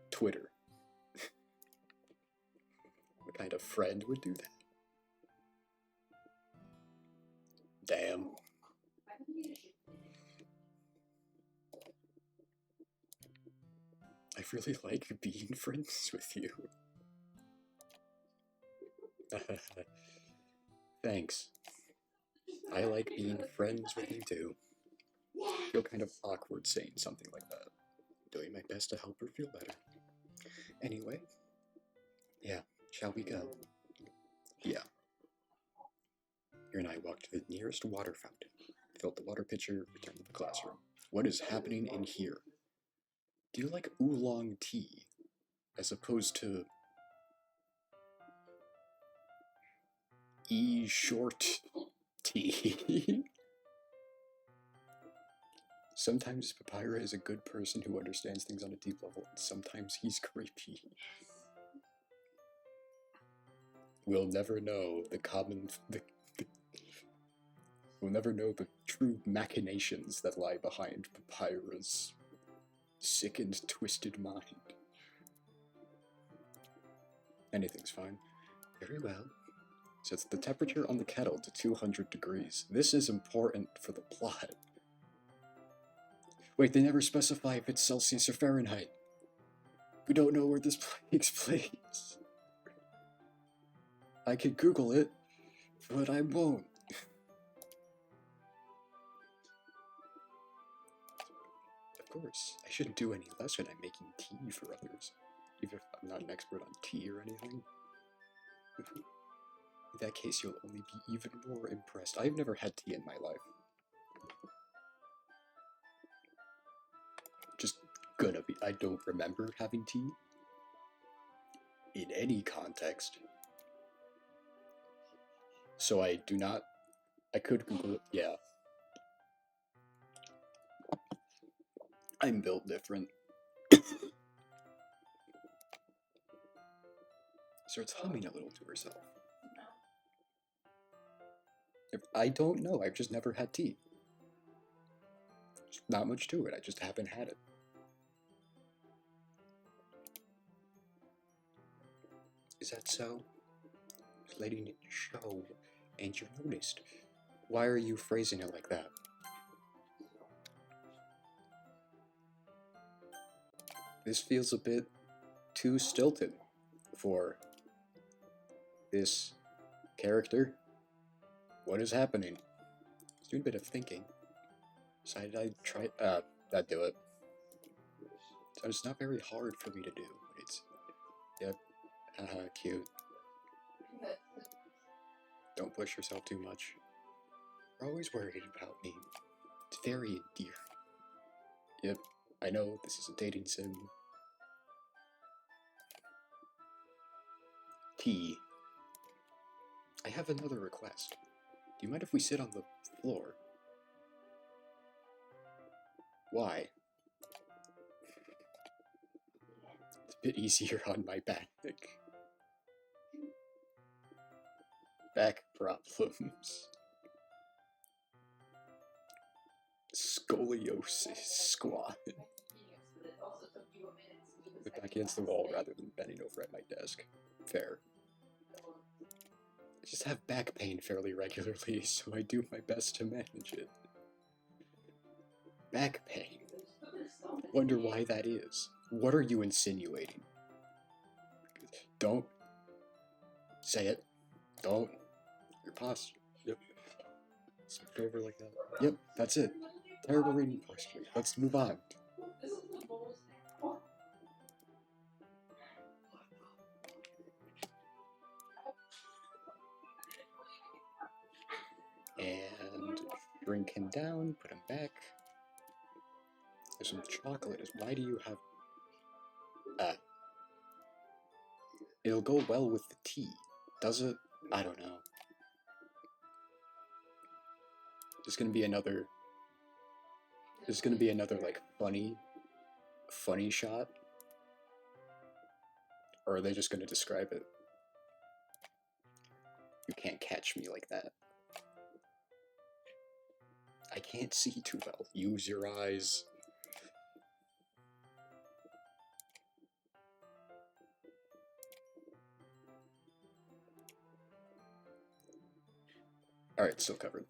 Twitter. What kind of friend would do that? Damn. I really like being friends with you. Thanks. I like being friends with you too. I feel kind of awkward saying something like that. Doing my best to help her feel better. Anyway, yeah, shall we go? Yeah. You and I walked to the nearest water fountain, filled the water pitcher, returned to the classroom. What is happening in here? Do you like oolong tea as opposed to short tea? Sometimes Papyrus is a good person who understands things on a deep level, and sometimes he's creepy. We'll never know we'll never know the true machinations that lie behind Papyrus' sick and twisted mind. Anything's fine. Very well. Sets the temperature on the kettle to 200 degrees. This is important for the plot. Wait, they never specify if it's Celsius or Fahrenheit. We don't know where this takes place. I could Google it, but I won't. Of course, I shouldn't do any less when I'm making tea for others, even if I'm not an expert on tea or anything. In that case, you'll only be even more impressed. I've never had tea in my life. Just gonna be. I don't remember having tea in any context. So I do not. I could Google it. Yeah. I'm built different. Starts humming a little to herself. I don't know. I've just never had tea. There's not much to it. I just haven't had it. Is that so? Just letting it show, and you noticed. Why are you phrasing it like that? This feels a bit too stilted for this character. What is happening? He's doing a bit of thinking. Decided I'd try. That'd do it. So it's not very hard for me to do. It's. Yep. Cute. Don't push yourself too much. You're always worried about me. It's very endearing. Yep. I know this is a dating sim. Tea. I have another request. Do you mind if we sit on the floor? Why? It's a bit easier on my back. Back problems. Scoliosis squat. Look back against the wall rather than bending over at my desk. Fair. I just have back pain fairly regularly, so I do my best to manage it. Back pain. Wonder why that is. What are you insinuating? Don't say it. Don't. Your posture. Yep. Switch over like that. Yep, that's it. Terrible reading posture. Let's move on. And shrink him down, put him back. There's some chocolate. Why do you have... It'll go well with the tea. Does it? I don't know. There's gonna be another... There's gonna be another, like, funny shot? Or are they just gonna describe it? You can't catch me like that. I can't see too well. Use your eyes. Alright, still covered.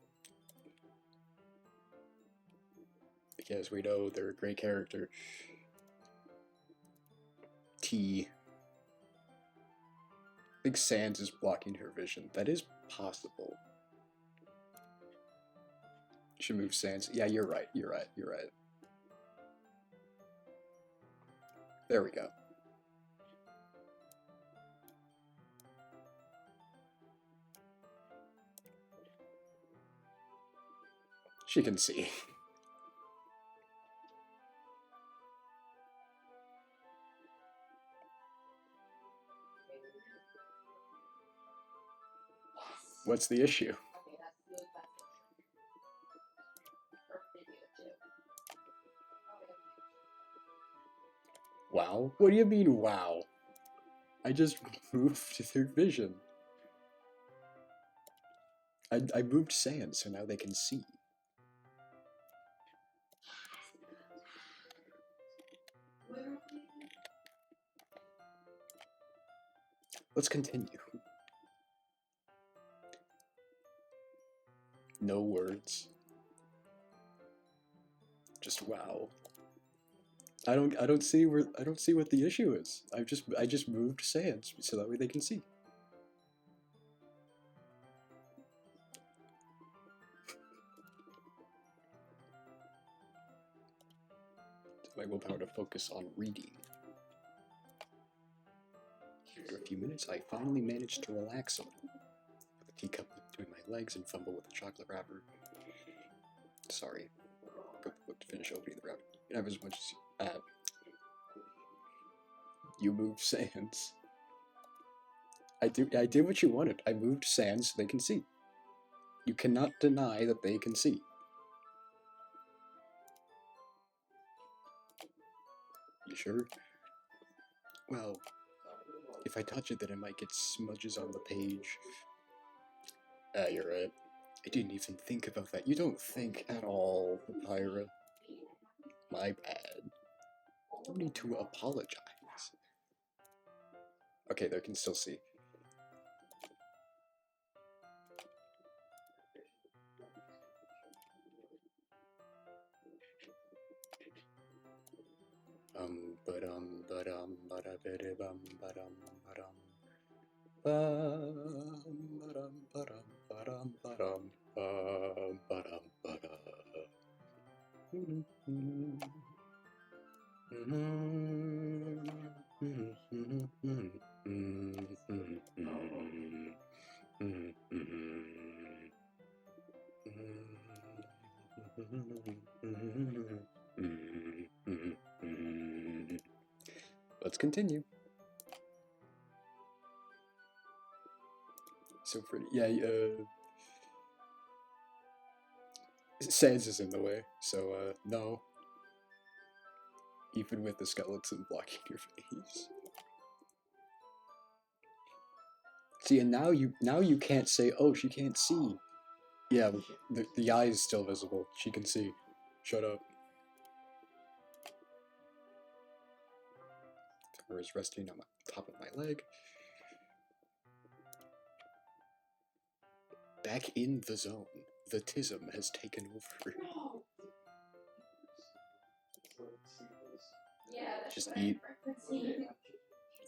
Because we know they're a great character. T. I think Sans is blocking her vision. That is possible. You should move Sans. Yeah, you're right. You're right. You're right. There we go. She can see. What's the issue? Wow? What do you mean, wow? I just moved their vision. I moved Sans, so now they can see. Let's continue. No words. Just wow. I don't see what the issue is. I just moved Sans so that way they can see. my willpower to focus on reading. After a few minutes, I finally managed to relax a little. Put the teacup between my legs and fumble with the chocolate wrapper. Sorry. Go to finish opening the wrapper. You can have as much as you moved Sans. I did what you wanted. I moved Sans so they can see. You cannot deny that they can see. You sure? Well, if I touch it, then it might get smudges on the page. You're right. I didn't even think about that. You don't think at all, Papyra. My bad. No need to apologize. Okay, they can still see. Let's continue. So pretty. Yeah, Sans is in the way, so no. Even with the skeleton blocking your face. See, and now you can't say, oh, she can't see. Yeah, the eye is still visible. She can see. Shut up. Her is resting on the top of my leg. Back in the zone. The tism has taken over. Just eat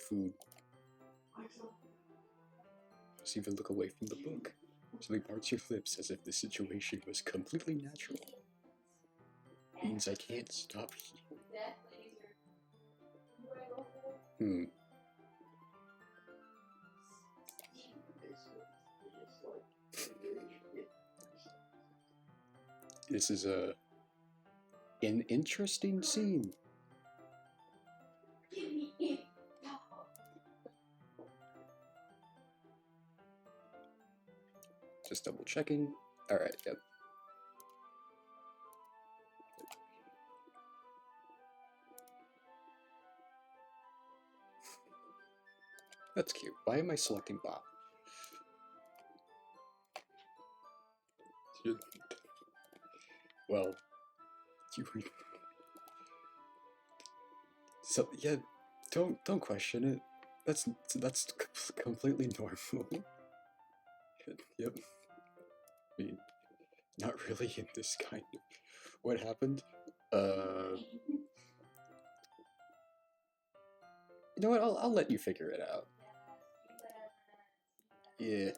food. Just even look away from the book. So he parts your lips as if the situation was completely natural. Means I can't stop you. This is an interesting scene. Just double checking. Alright, yep. That's cute. Why am I selecting Bob? Well, you. So yeah, don't question it. That's completely normal. Yep. I mean, not really in this kind of. What happened? You know what? I'll let you figure it out. Yeah.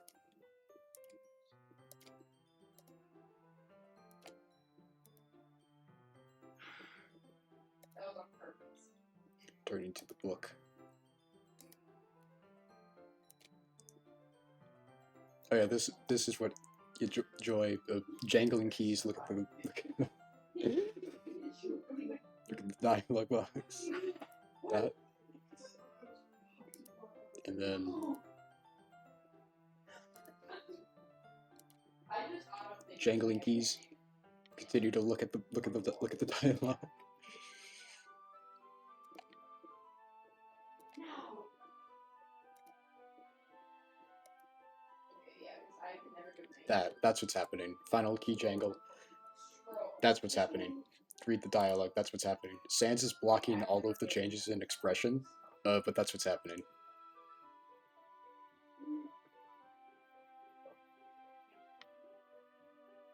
Turning to the book. Oh yeah, this is what you enjoy. Jangling keys. Look at the look at the dialogue box. That, and then jangling keys. Continue to look at the dialogue. That's what's happening. Final key jangle. That's what's happening. Read the dialogue. That's what's happening. Sans is blocking all of the changes in expression, but that's what's happening.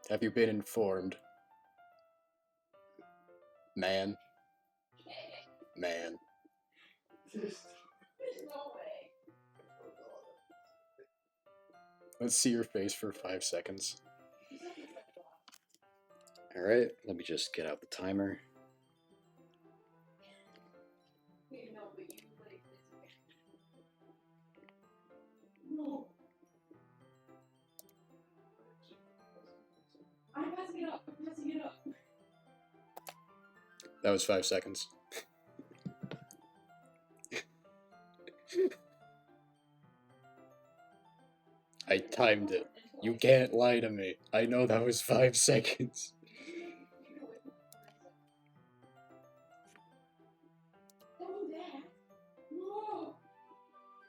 Have you been informed? Man. Man. Let's see your face for 5 seconds. Alright, let me just get out the timer. I'm messing it up. I'm messing it up. That was 5 seconds. I timed it. You can't lie to me. I know that was 5 seconds.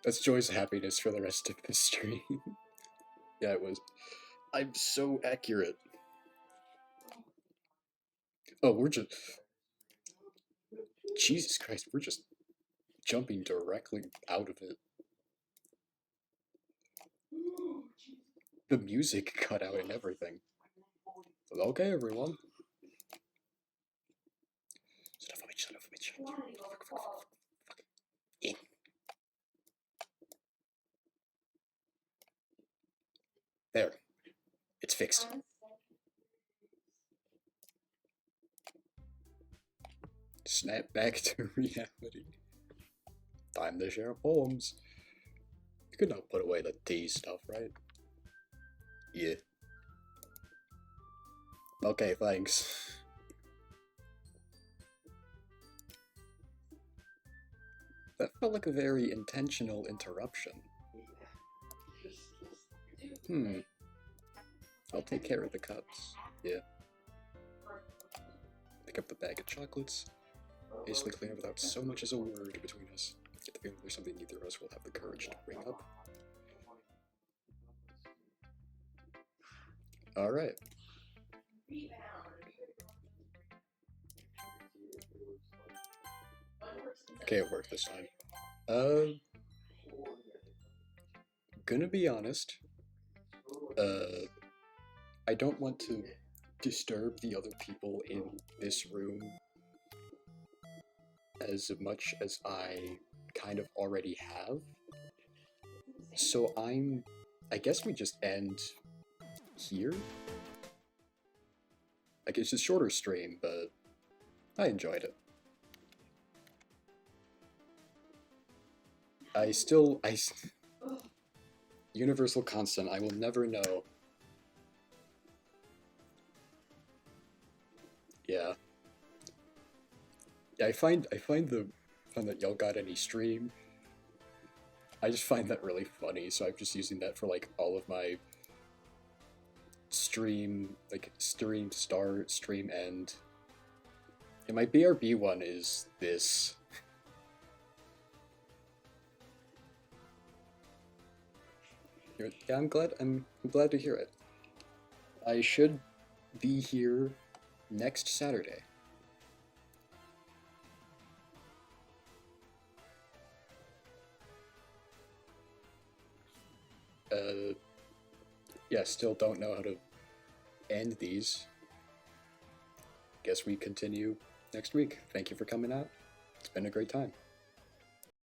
That's Joy's happiness for the rest of the stream. Yeah, it was. I'm so accurate. Oh, we're just... Jesus Christ, we're just jumping directly out of it. The music cut out and everything. Okay, everyone. Son of a bitch. In. There. It's fixed. Snap back to reality. Time to share poems. You could not put away the tea stuff, right? Yeah. Okay, thanks. That felt like a very intentional interruption. I'll take care of the cups. Yeah. Pick up the bag of chocolates. Hastily clean up without so much as a word between us. Get the feeling there's something neither of us will have the courage to bring up. Alright. Okay, it worked this time. Gonna be honest. I don't want to disturb the other people in this room as much as I kind of already have. So I guess we just end here. Like, it's a shorter stream, but I enjoyed it. Universal constant, I will never know. Yeah. Yeah, I find the fun that y'all got any stream. I just find that really funny, so I'm just using that for like all of my stream, like stream start, stream end. And my BRB one is this. Yeah, I'm glad to hear it. I should be here next Saturday. Yeah, still don't know how to end these. Guess we continue next week. Thank you for coming out. It's been a great time.